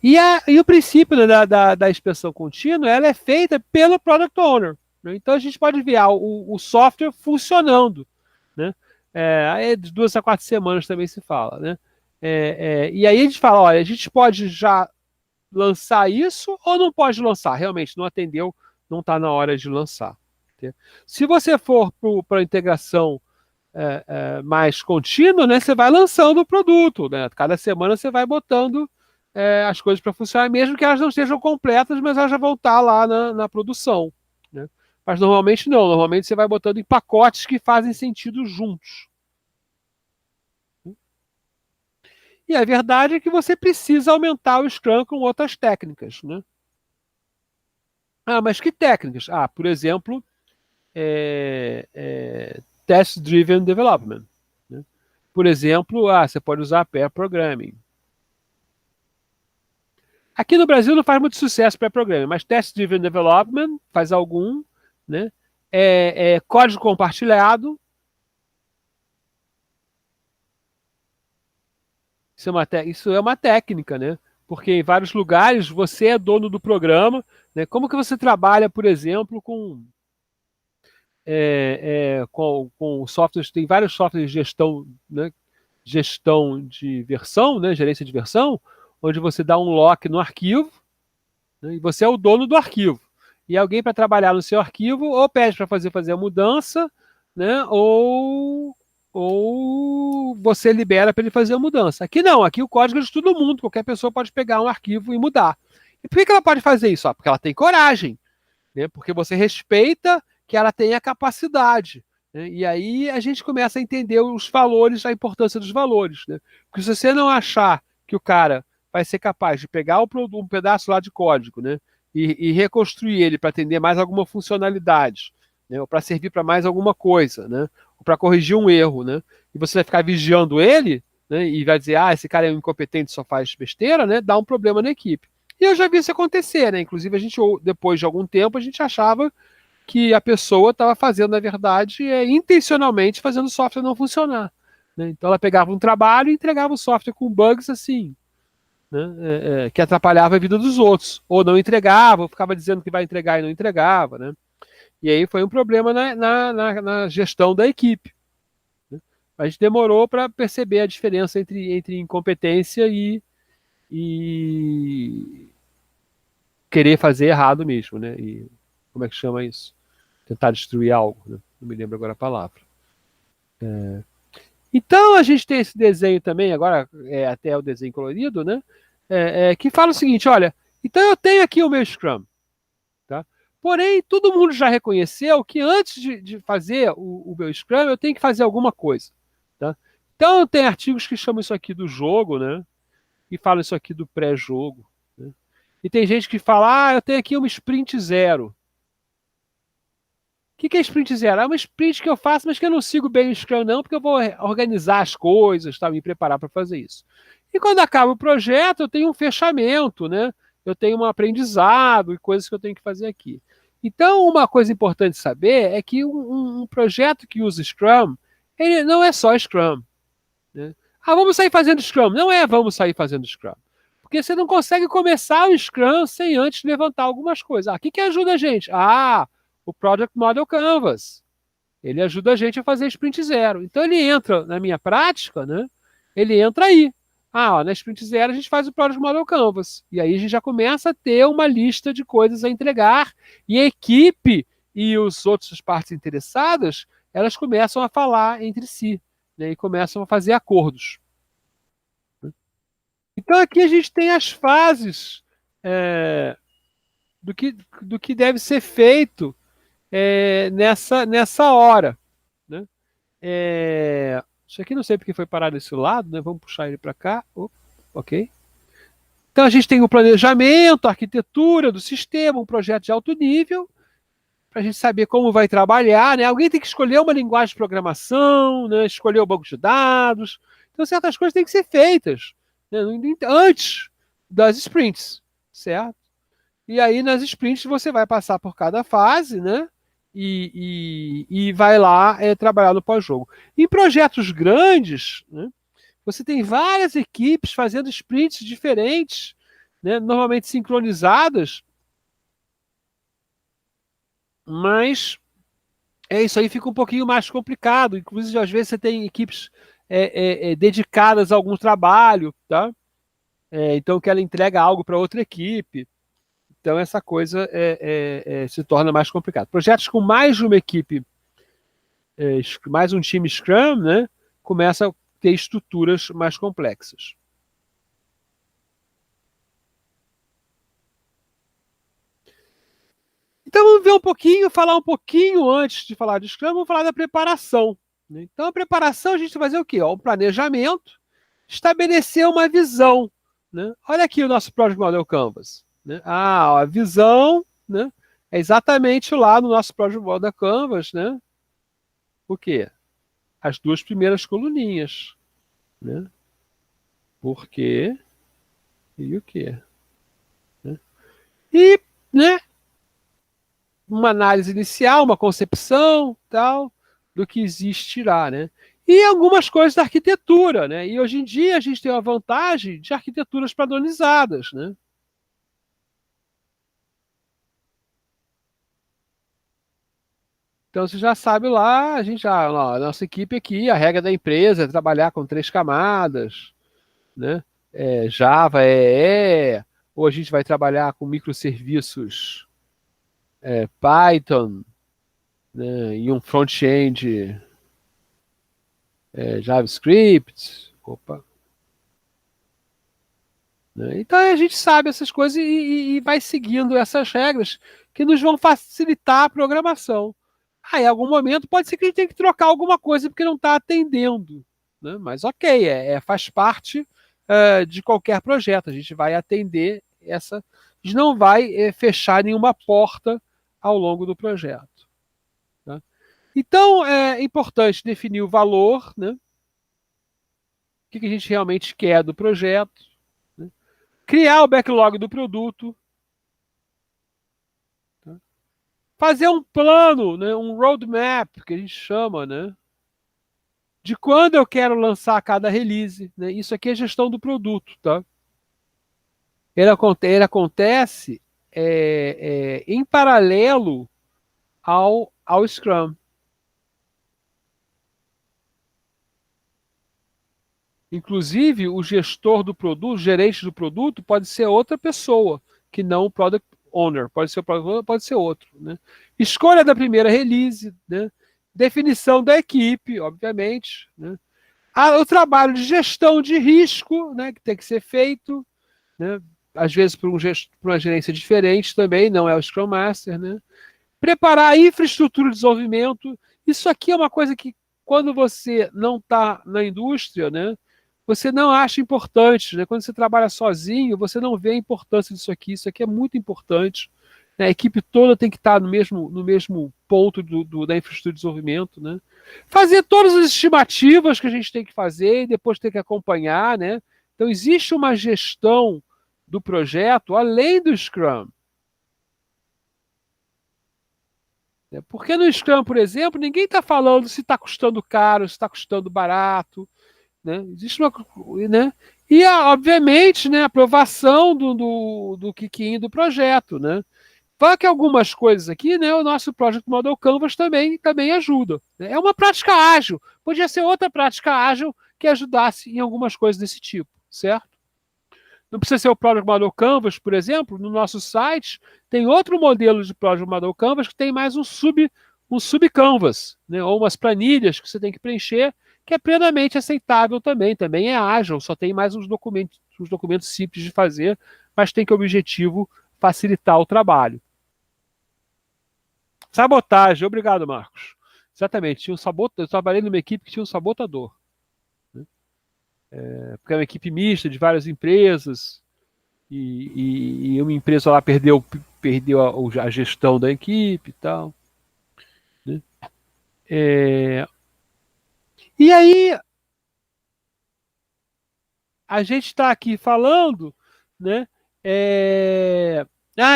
E o princípio, né, da inspeção contínua, ela é feita pelo Product Owner. Né? Então a gente pode ver o software funcionando. Né? Aí de 2 a 4 semanas também se fala. Né? E aí a gente fala: olha, a gente pode já lançar isso ou não pode lançar? Realmente não atendeu, não está na hora de lançar. Tá? Se você for para a integração mais contínua, né, você vai lançando o produto. Né? Cada semana você vai botando as coisas para funcionar, mesmo que elas não estejam completas, mas elas já vão estar lá na produção. Né? Mas normalmente não, normalmente você vai botando em pacotes que fazem sentido juntos. E a verdade é que você precisa aumentar o Scrum com outras técnicas. Né? Mas que técnicas? Por exemplo, Test-Driven Development. Né? Por exemplo, você pode usar Pair Programming. Aqui no Brasil não faz muito sucesso Pair Programming, mas Test-Driven Development faz algum. Né? Código compartilhado. Isso é uma técnica, né? Porque em vários lugares você é dono do programa. Né? Como que você trabalha, por exemplo, com softwares? Tem vários softwares de gestão, né? Gestão de versão, né? Gerência de versão, onde você dá um lock no arquivo, né? E você é o dono do arquivo. E alguém para trabalhar no seu arquivo ou pede para fazer a mudança, né? Ou você libera para ele fazer a mudança. Aqui não, aqui o código é de todo mundo, qualquer pessoa pode pegar um arquivo e mudar. E por que ela pode fazer isso? Porque ela tem coragem, né? Porque você respeita que ela tenha capacidade. Né? E aí a gente começa a entender os valores, a importância dos valores. Né? Porque se você não achar que o cara vai ser capaz de pegar um pedaço lá de código, né? E reconstruir ele para atender mais alguma funcionalidade, né? Ou para servir para mais alguma coisa, né? Ou para corrigir um erro, né? E você vai ficar vigiando ele, né? E vai dizer: esse cara é um incompetente, só faz besteira, né? Dá um problema na equipe. E eu já vi isso acontecer, né? Inclusive, depois de algum tempo, a gente achava que a pessoa estava fazendo, na verdade, intencionalmente fazendo o software não funcionar. Né? Então ela pegava um trabalho e entregava o software com bugs assim, né? Que atrapalhava a vida dos outros. Ou não entregava, ou ficava dizendo que vai entregar e não entregava. Né? E aí foi um problema na gestão da equipe. Né? A gente demorou para perceber a diferença entre incompetência e querer fazer errado mesmo, né? E como é que chama isso? Tentar destruir algo, né? Não me lembro agora a palavra. Então a gente tem esse desenho também, agora até o desenho colorido, né? Que fala o seguinte: olha, então eu tenho aqui o meu Scrum, tá? Porém, todo mundo já reconheceu que antes de fazer o meu Scrum, eu tenho que fazer alguma coisa, tá? Então tem artigos que chamam isso aqui do jogo, né? E falam isso aqui do pré-jogo. Né? E tem gente que fala: eu tenho aqui uma sprint zero. que é sprint zero? É uma sprint que eu faço, mas que eu não sigo bem o Scrum, não, porque eu vou organizar as coisas, tá, me preparar para fazer isso. E quando acaba o projeto, eu tenho um fechamento, né? Eu tenho um aprendizado e coisas que eu tenho que fazer aqui. Então, uma coisa importante saber é que um projeto que usa Scrum, ele não é só Scrum, né? Ah, vamos sair fazendo Scrum. Não é vamos sair fazendo Scrum. Porque você não consegue começar o Scrum sem antes levantar algumas coisas. Ah, o que ajuda a gente? Ah, o Project Model Canvas. Ele ajuda a gente a fazer sprint zero. Então ele entra na minha prática, né? Ele entra aí. Ah, ó, na sprint zero a gente faz o Project Model Canvas. E aí a gente já começa a ter uma lista de coisas a entregar. E a equipe e os outras partes interessadas, elas começam a falar entre si, né? E começam a fazer acordos. Então aqui a gente tem as fases é, do que deve ser feito nessa hora, né? Isso aqui não sei porque foi parar desse lado, né? Vamos puxar ele para cá. Ok. Então a gente tem o planejamento, a arquitetura do sistema, um projeto de alto nível, para a gente saber como vai trabalhar, né? Alguém tem que escolher uma linguagem de programação, né? Escolher o banco de dados. Então certas coisas têm que ser feitas, né? Antes das sprints, certo? E aí nas sprints você vai passar por cada fase, né? E vai lá trabalhar no pós-jogo. Em projetos grandes, né, você tem várias equipes fazendo sprints diferentes, né, normalmente sincronizadas, mas isso aí fica um pouquinho mais complicado. Inclusive, às vezes você tem equipes dedicadas a algum trabalho, tá? Então que ela entrega algo para outra equipe. Então essa coisa se torna mais complicada. Projetos com mais de uma equipe, mais um time Scrum, né, começa a ter estruturas mais complexas. Então vamos ver um pouquinho, falar um pouquinho antes de falar de Scrum, vamos falar da preparação, né? Então a preparação a gente vai fazer o quê? O planejamento, estabelecer uma visão, né? Olha aqui o nosso Project Model Canvas, né? Ah, a visão, né, é exatamente lá no nosso Project Model Canvas, né? O quê? As duas primeiras coluninhas, né? Por quê e o quê, né? E, né, uma análise inicial, uma concepção, tal, do que existirá, né? E algumas coisas da arquitetura, né? E hoje em dia a gente tem uma vantagem de arquiteturas padronizadas, né? Então você já sabe lá, a nossa equipe aqui, a regra da empresa é trabalhar com 3 camadas, né? Java ou a gente vai trabalhar com microserviços Python, né? E um front-end JavaScript. Opa. Né? Então a gente sabe essas coisas e vai seguindo essas regras que nos vão facilitar a programação. Aí, em algum momento, pode ser que a gente tenha que trocar alguma coisa porque não está atendendo, né? Mas ok, faz parte de qualquer projeto. A gente vai atender essa. A gente não vai fechar nenhuma porta ao longo do projeto. Tá? Então, é importante definir o valor, né? O que a gente realmente quer do projeto, né? Criar o backlog do produto, tá? Fazer um plano, né? Um roadmap, que a gente chama, né? De quando eu quero lançar cada release, né? Isso aqui é gestão do produto, tá? Ele acontece em paralelo ao Scrum. Inclusive, o gestor do produto, o gerente do produto, pode ser outra pessoa, que não o Product Owner. Pode ser o Product Owner, pode ser outro, né? Escolha da primeira release, né? Definição da equipe, obviamente, né? O trabalho de gestão de risco, né, que tem que ser feito, né? Às vezes por uma gerência diferente também, não é o Scrum Master, né? Preparar a infraestrutura de desenvolvimento. Isso aqui é uma coisa que, quando você não está na indústria, né, você não acha importante, né? Quando você trabalha sozinho, você não vê a importância disso aqui. Isso aqui é muito importante. né? A equipe toda tem que estar no mesmo ponto da infraestrutura de desenvolvimento, né? Fazer todas as estimativas que a gente tem que fazer e depois tem que acompanhar, né? Então, existe uma gestão do projeto além do Scrum. Porque no Scrum, por exemplo, ninguém está falando se está custando caro, se está custando barato, né? Existe uma, né? E, obviamente, né, a aprovação do Kikin do projeto, né? Só que algumas coisas aqui, né, o nosso Project Model Canvas também ajuda, né? É uma prática ágil. Podia ser outra prática ágil que ajudasse em algumas coisas desse tipo, certo? Não precisa ser o Project Model Canvas, por exemplo, no nosso site tem outro modelo de Project Model Canvas que tem mais um sub-canvas, né, ou umas planilhas que você tem que preencher, que é plenamente aceitável também é ágil, só tem mais uns documentos simples de fazer, mas tem que objetivo facilitar o trabalho. Sabotagem, obrigado, Marcos. Exatamente, eu trabalhei numa equipe que tinha um sabotador, né? Porque é uma equipe mista de várias empresas, e uma empresa lá perdeu a gestão da equipe e tal, né? É, e aí a gente está aqui falando, né? É,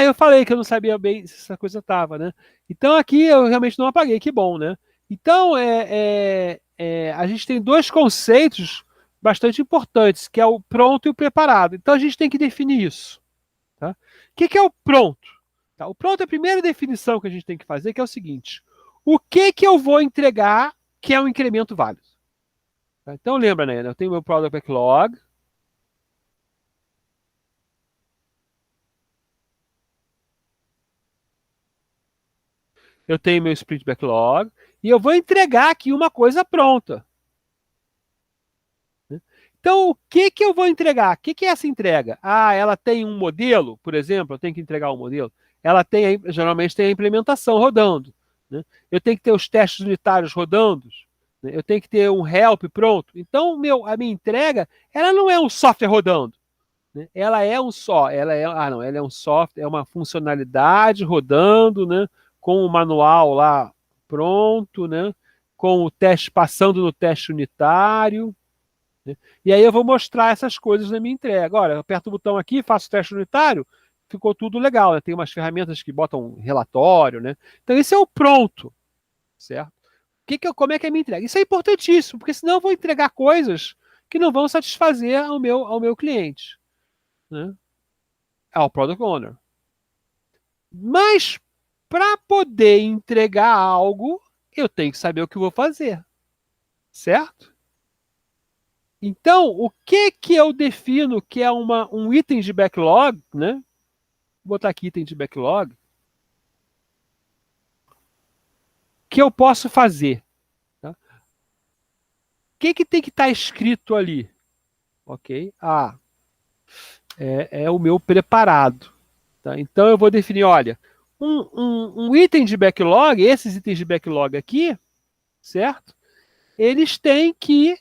eu falei que eu não sabia bem se essa coisa estava, né? Então aqui eu realmente não apaguei, que bom, né? Então a gente tem dois conceitos bastante importantes, que é o pronto e o preparado. Então a gente tem que definir isso. Tá? O que é o pronto? Tá? O pronto é a primeira definição que a gente tem que fazer, que é o seguinte: o que eu vou entregar que é um incremento válido? Tá? Então lembra, né? Eu tenho meu Product Backlog, eu tenho meu Sprint Backlog, e eu vou entregar aqui uma coisa pronta. Né? Então, o que eu vou entregar? O que é essa entrega? Ela tem um modelo, por exemplo, eu tenho que entregar um modelo. Ela tem, geralmente tem a implementação rodando, né? Eu tenho que ter os testes unitários rodando, né? Eu tenho que ter um help pronto. Então, a minha entrega, ela não é um software rodando, né? Ela é um software, é uma funcionalidade rodando, né? Com o manual lá pronto, né? Com o teste passando no teste unitário, né? E aí eu vou mostrar essas coisas na minha entrega. Agora, eu aperto o botão aqui, faço o teste unitário, ficou tudo legal, né? Tem umas ferramentas que botam relatório, né? Então, esse é o pronto, certo? Como é que é a minha entrega? Isso é importantíssimo, porque senão eu vou entregar coisas que não vão satisfazer ao meu cliente, né? Ao Product Owner. Mas, para poder entregar algo, eu tenho que saber o que eu vou fazer, certo? Então, o que eu defino que é um item de backlog, né? Vou botar aqui item de backlog, que eu posso fazer. Tá? O que tem que estar escrito ali? Ok? É o meu preparado. Tá? Então, eu vou definir, olha, um item de backlog, esses itens de backlog aqui, certo? Eles têm que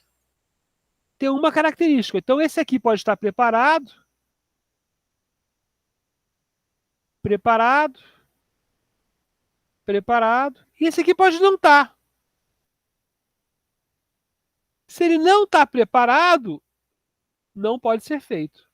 ter uma característica. Então, esse aqui pode estar preparado, preparado, preparado. E esse aqui pode não estar. Se ele não está preparado, não pode ser feito.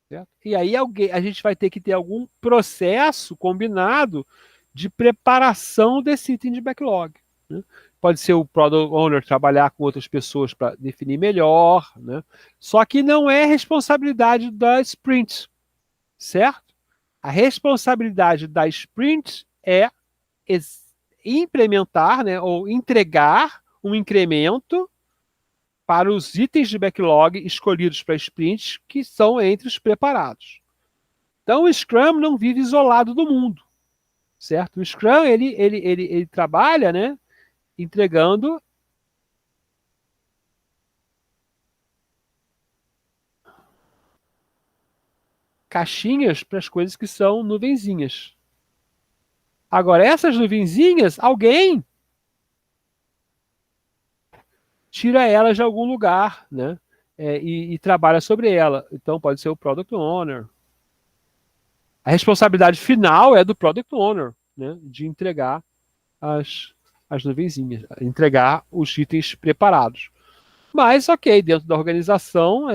Certo? E aí a gente vai ter que ter algum processo combinado de preparação desse item de backlog, né? Pode ser o Product Owner trabalhar com outras pessoas para definir melhor, né? Só que não é responsabilidade da sprint, certo? A responsabilidade da sprint é implementar, né, ou entregar um incremento para os itens de backlog escolhidos para sprints que são entre os preparados. Então, o Scrum não vive isolado do mundo, certo? O Scrum ele trabalha, né, entregando caixinhas para as coisas que são nuvenzinhas. Agora, essas nuvenzinhas, alguém tira elas de algum lugar, né? E trabalha sobre ela. Então, pode ser o Product Owner, A responsabilidade final é do Product Owner, né, de entregar as nuvenzinhas, entregar os itens preparados. Mas, ok, dentro da organização,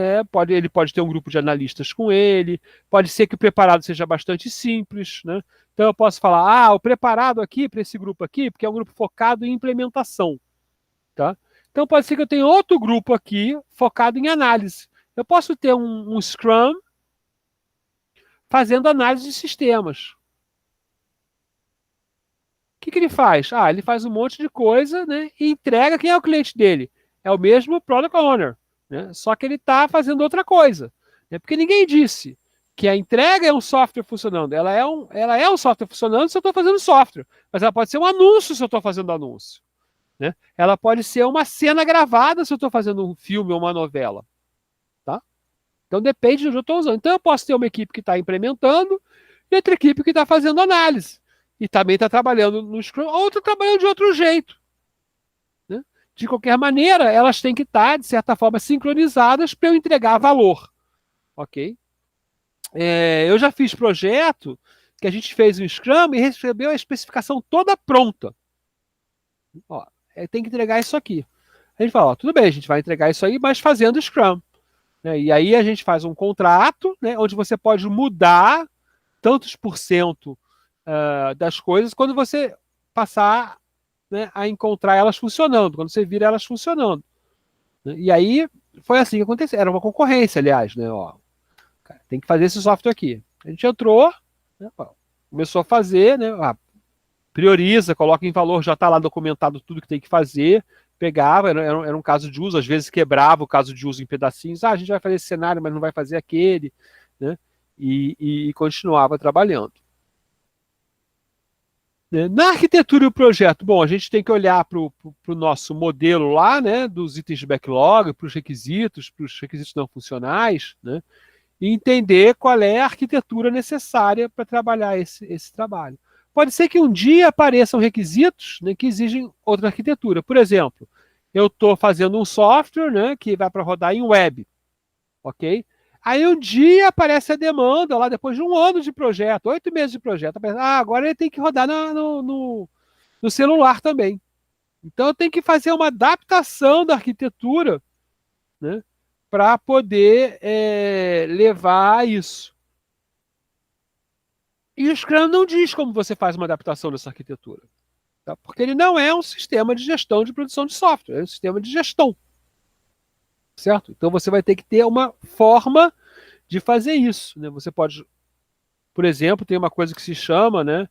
ele pode ter um grupo de analistas com ele, pode ser que o preparado seja bastante simples, né? Então eu posso falar, o preparado aqui, para esse grupo aqui, porque é um grupo focado em implementação, tá? Então pode ser que eu tenha outro grupo aqui focado em análise. Eu posso ter um Scrum fazendo análise de sistemas. O que ele faz? Ele faz um monte de coisa, né, e entrega. Quem é o cliente dele? É o mesmo Product Owner, né? Só que ele está fazendo outra coisa. Né? Porque ninguém disse que a entrega é um software funcionando. Ela é um software funcionando se eu estou fazendo software. Mas ela pode ser um anúncio se eu estou fazendo anúncio. Né? Ela pode ser uma cena gravada se eu estou fazendo um filme ou uma novela. Tá? Então depende de onde eu estou usando. Então eu posso ter uma equipe que está implementando e outra equipe que está fazendo análise. E também está trabalhando no Scrum, ou está trabalhando de outro jeito. Né? De qualquer maneira, elas têm que estar, de certa forma, sincronizadas para eu entregar valor. Ok? Eu já fiz projeto que a gente fez um Scrum e recebeu a especificação toda pronta. Tem que entregar isso aqui. A gente fala, tudo bem, a gente vai entregar isso aí, mas fazendo Scrum. Né? E aí a gente faz um contrato, né, onde você pode mudar tantos por cento das coisas quando você passar, né, a encontrar elas funcionando, quando você vira elas funcionando. Né? E aí foi assim que aconteceu. Era uma concorrência, aliás, né? Cara, tem que fazer esse software aqui. A gente entrou, né, começou a fazer, né? Prioriza, coloca em valor, já está lá documentado tudo que tem que fazer. Pegava, era um caso de uso, às vezes quebrava o caso de uso em pedacinhos. A gente vai fazer esse cenário, mas não vai fazer aquele, né? E continuava trabalhando. Na arquitetura e o projeto, bom, a gente tem que olhar para o nosso modelo lá, né, dos itens de backlog, para os requisitos não funcionais, né, e entender qual é a arquitetura necessária para trabalhar esse trabalho. Pode ser que um dia apareçam requisitos, né, que exigem outra arquitetura. Por exemplo, eu estou fazendo um software, né, que vai para rodar em web, ok? Aí um dia aparece a demanda, lá depois de um ano de projeto, 8 meses de projeto, agora ele tem que rodar no celular também. Então eu tenho que fazer uma adaptação da arquitetura, né, para poder levar a isso. E o Scrum não diz como você faz uma adaptação dessa arquitetura. Tá? Porque ele não é um sistema de gestão de produção de software, é um sistema de gestão. Certo? Então você vai ter que ter uma forma de fazer isso. Né? Você pode, por exemplo, tem uma coisa que se chama, né,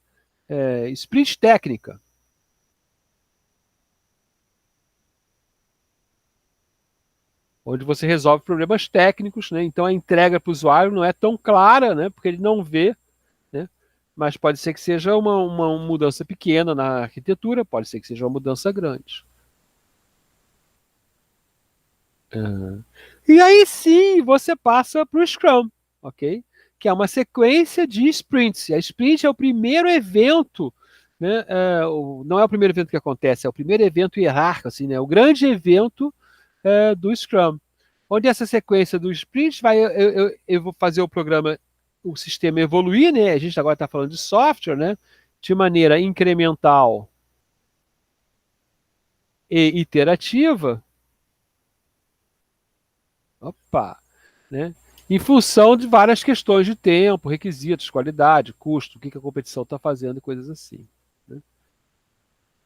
sprint técnica. Onde você resolve problemas técnicos, né? Então a entrega para o usuário não é tão clara, né? Porque ele não vê, né? Mas pode ser que seja uma mudança pequena na arquitetura, pode ser que seja uma mudança grande. E aí sim você passa para o Scrum, ok? Que é uma sequência de sprints. A sprint é o primeiro evento, né? Não é o primeiro evento que acontece, é o primeiro evento hierárquico, assim, né? O grande evento do Scrum. Onde essa sequência do sprint eu vou fazer o programa, o sistema evoluir, né? A gente agora está falando de software, né? De maneira incremental e iterativa. Opa, né? Em função de várias questões de tempo, requisitos, qualidade, custo, o que a competição está fazendo, coisas assim. Né?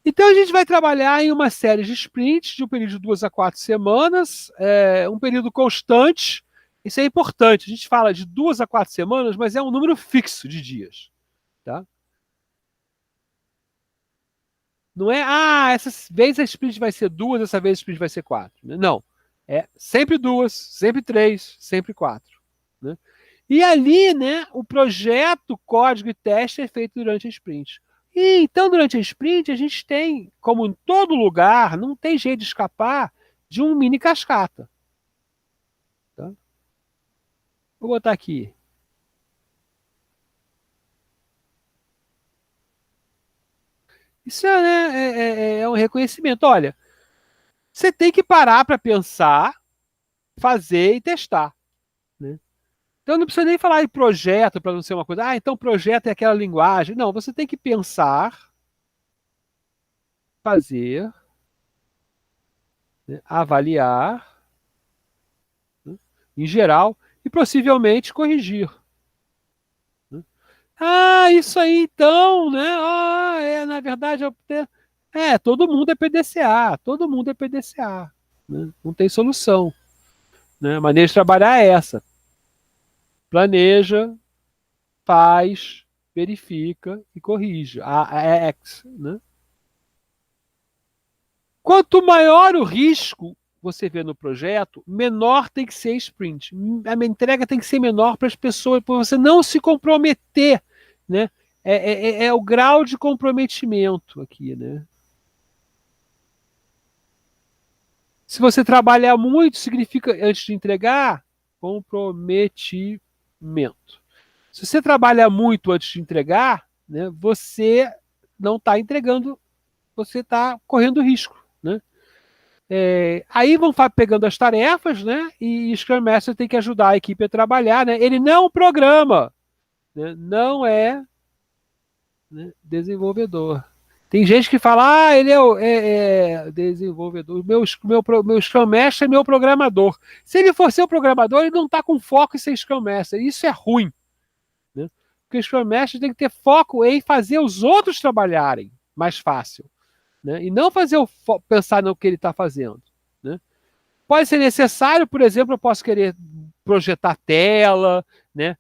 Então a gente vai trabalhar em uma série de sprints de um período de 2 a 4 semanas, um período constante. Isso é importante. A gente fala de 2 a 4 semanas, mas é um número fixo de dias. Tá? Não é, essa vez a sprint vai ser 2, essa vez a sprint vai ser 4. Né? Não. É sempre 2, sempre 3, sempre 4. Né? E ali, né, o projeto, código e teste é feito durante a sprint. E então, durante a sprint, a gente tem, como em todo lugar, não tem jeito de escapar de um mini cascata. Tá? Vou botar aqui. Isso é um reconhecimento. Olha, você tem que parar para pensar, fazer e testar. Né? Então não precisa nem falar em projeto para não ser uma coisa. Ah, então projeto é aquela linguagem. Não, você tem que pensar, fazer, né, avaliar, né, em geral, e possivelmente corrigir. Né? Ah, isso aí então, né? Ah, na verdade, todo mundo é PDCA, todo mundo é PDCA. Né? Não tem solução. Né? A maneira de trabalhar é essa. Planeja, faz, verifica e corrige. A X, né? Quanto maior o risco você vê no projeto, menor tem que ser a sprint. A minha entrega tem que ser menor para as pessoas, para você não se comprometer, né? É o grau de comprometimento aqui, né? Se você trabalhar muito, significa, antes de entregar, comprometimento. Se você trabalha muito antes de entregar, né, você não está entregando, você está correndo risco, né? Aí vão pegando as tarefas, né? E o Scrum Master tem que ajudar a equipe a trabalhar, né? Ele não programa, né? Não é, né, desenvolvedor. Tem gente que fala, ele é desenvolvedor. Meu Scrum Master é meu programador. Se ele for seu programador, ele não está com foco em ser Scrum Master. Isso é ruim, né? Porque o Scrum Master tem que ter foco em fazer os outros trabalharem mais fácil, né? E não fazer pensar no que ele está fazendo, né? Pode ser necessário, por exemplo, eu posso querer projetar tela, né?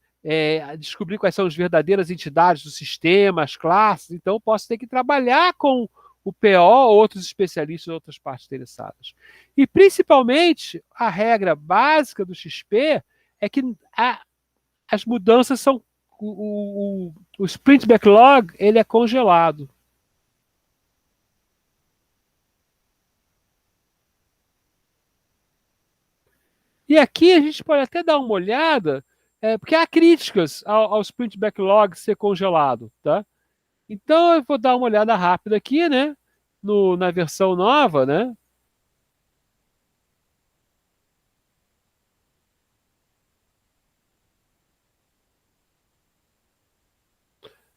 Descobrir quais são as verdadeiras entidades do sistema, as classes, então eu posso ter que trabalhar com o PO ou outros especialistas, outras partes interessadas. E principalmente, a regra básica do XP é que as mudanças são. O sprint backlog ele é congelado. E aqui a gente pode até dar uma olhada, porque há críticas ao sprint backlog ser congelado, tá? Então eu vou dar uma olhada rápida aqui, né? Na versão nova, né?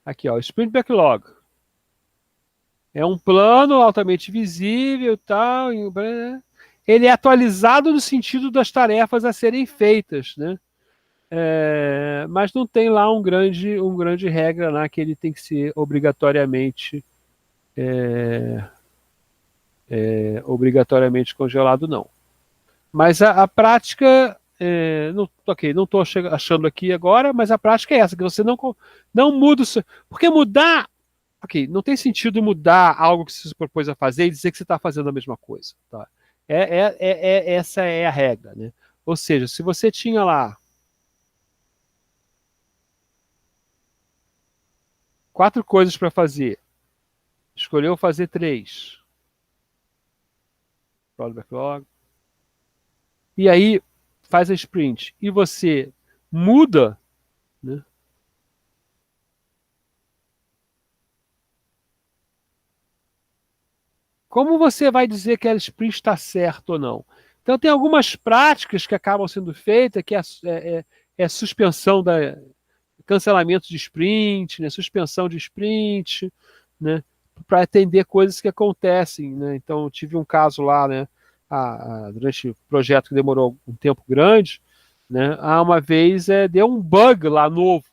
Aqui, ó, sprint backlog. É um plano altamente visível, tal. Ele é atualizado no sentido das tarefas a serem feitas, né? Mas não tem lá um grande regra lá que ele tem que ser obrigatoriamente congelado, não. Mas a prática, não, ok, não estou achando aqui agora, mas a prática é essa, que você não muda o seu. Porque mudar, ok, não tem sentido mudar algo que você se propôs a fazer e dizer que você está fazendo a mesma coisa. Tá? Essa é a regra. Né? Ou seja, se você tinha lá 4 coisas para fazer, escolheu fazer 3, backlog, e aí faz a sprint, e você muda, né? Como você vai dizer que a sprint está certa ou não? Então, tem algumas práticas que acabam sendo feitas, que é suspensão cancelamento de sprint, né, suspensão de sprint, né, para atender coisas que acontecem. Né? Então, eu tive um caso lá, né, durante o projeto que demorou um tempo grande, né, uma vez deu um bug lá novo.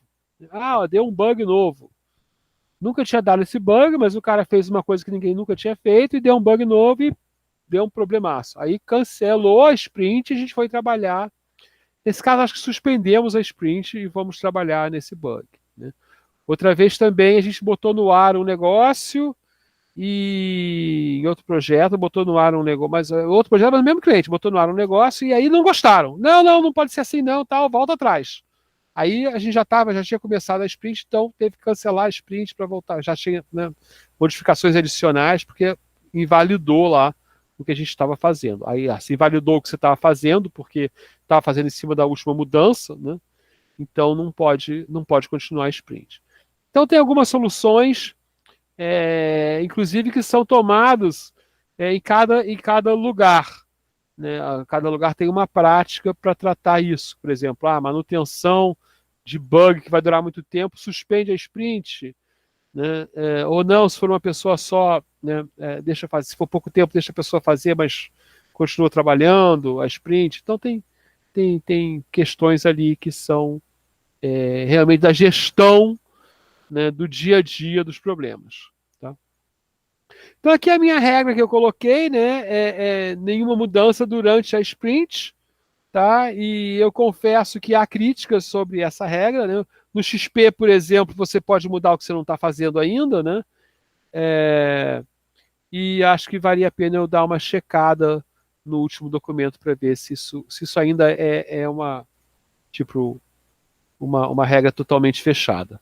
Deu um bug novo. Nunca tinha dado esse bug, mas o cara fez uma coisa que ninguém nunca tinha feito e deu um bug novo e deu um problemaço. Aí cancelou a sprint e a gente foi trabalhar. Nesse caso, acho que suspendemos a sprint e vamos trabalhar nesse bug. Né? Outra vez também a gente botou no ar um negócio e em outro projeto botou no ar um negócio, mas outro projeto, mas o mesmo cliente botou no ar um negócio e aí não gostaram. Não pode ser assim não, tal, volta atrás. Aí a gente já tinha começado a sprint, então teve que cancelar a sprint para voltar. Já tinha, né, modificações adicionais, porque invalidou lá o que a gente estava fazendo. Aí assim, invalidou o que você estava fazendo, porque estava fazendo em cima da última mudança, né? Então não pode continuar a sprint. Então tem algumas soluções, inclusive que são tomadas em cada lugar. né? Cada lugar tem uma prática para tratar isso. Por exemplo, manutenção de bug que vai durar muito tempo, suspende a sprint, né? Ou não, se for uma pessoa só, né? Deixa fazer. Se for pouco tempo, deixa a pessoa fazer, mas continua trabalhando a sprint. Então tem questões ali que são realmente da gestão, né, do dia a dia dos problemas. Tá? Então aqui a minha regra que eu coloquei, né, nenhuma mudança durante a sprint, tá? E eu confesso que há críticas sobre essa regra, né? No XP, por exemplo, você pode mudar o que você não está fazendo ainda, né? E acho que valia a pena eu dar uma checada no último documento para ver se isso ainda é uma, tipo, uma regra totalmente fechada.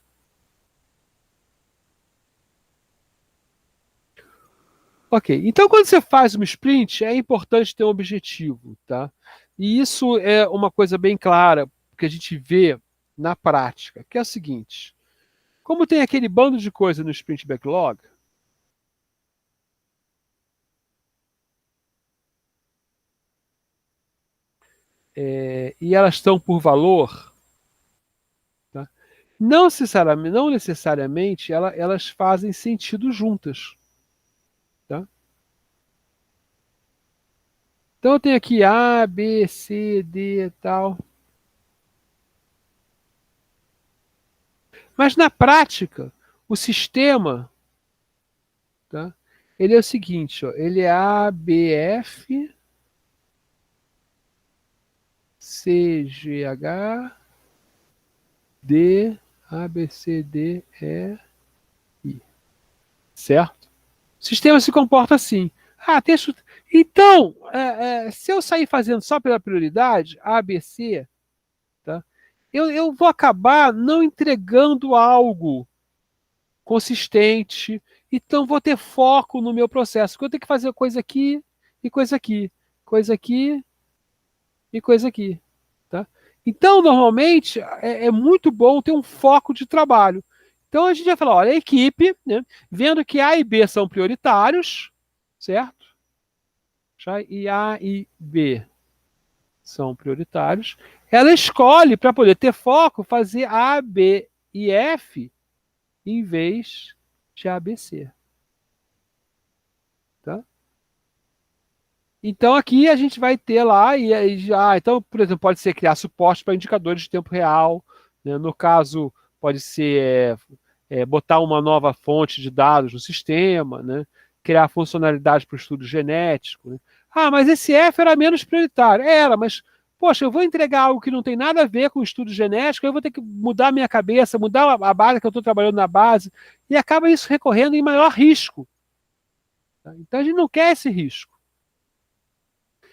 Ok, então quando você faz uma sprint, é importante ter um objetivo, tá? E isso é uma coisa bem clara que a gente vê na prática, que é o seguinte: como tem aquele bando de coisa no sprint backlog, e elas estão por valor, tá? Não necessariamente elas fazem sentido juntas, tá? Então eu tenho aqui A, B, C, D e tal. Mas na prática, o sistema, tá? Ele é o seguinte, ó, ele é A, B, F, C, G, H, D, A, B, C, D, E, I. Certo? O sistema se comporta assim. Texto. Então, se eu sair fazendo só pela prioridade, A, B, C, tá? Eu vou acabar não entregando algo consistente, então vou ter foco no meu processo, porque eu tenho que fazer coisa aqui e coisa aqui, coisa aqui e coisa aqui. Tá? Então, normalmente, é muito bom ter um foco de trabalho. Então, a gente vai falar, olha, a equipe, né, vendo que A e B são prioritários, certo? E A e B são prioritários, ela escolhe, para poder ter foco, fazer A, B e F em vez de A, B, C. Tá? Então aqui a gente vai ter lá, então, por exemplo, pode ser criar suporte para indicadores de tempo real, né? No caso, pode ser botar uma nova fonte de dados no sistema, né? Criar funcionalidade para o estudo genético. Né? Mas esse F era menos prioritário. Era, mas, poxa, eu vou entregar algo que não tem nada a ver com o estudo genético, eu vou ter que mudar minha cabeça, mudar a base que eu estou trabalhando na base, e acaba isso recorrendo em maior risco. Tá? Então a gente não quer esse risco.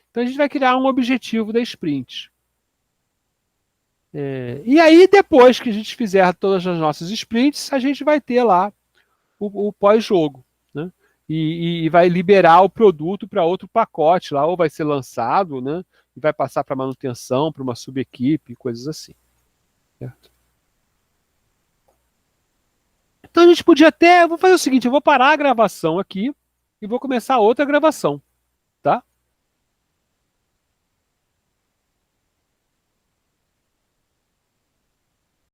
Então a gente vai criar um objetivo da sprint. E aí, depois que a gente fizer todas as nossas sprints, a gente vai ter lá o pós-jogo. Né? E vai liberar o produto para outro pacote lá, ou vai ser lançado, né? E vai passar para manutenção, para uma subequipe, coisas assim. Certo? Então a gente podia até. Eu vou fazer o seguinte: eu vou parar a gravação aqui e vou começar outra gravação.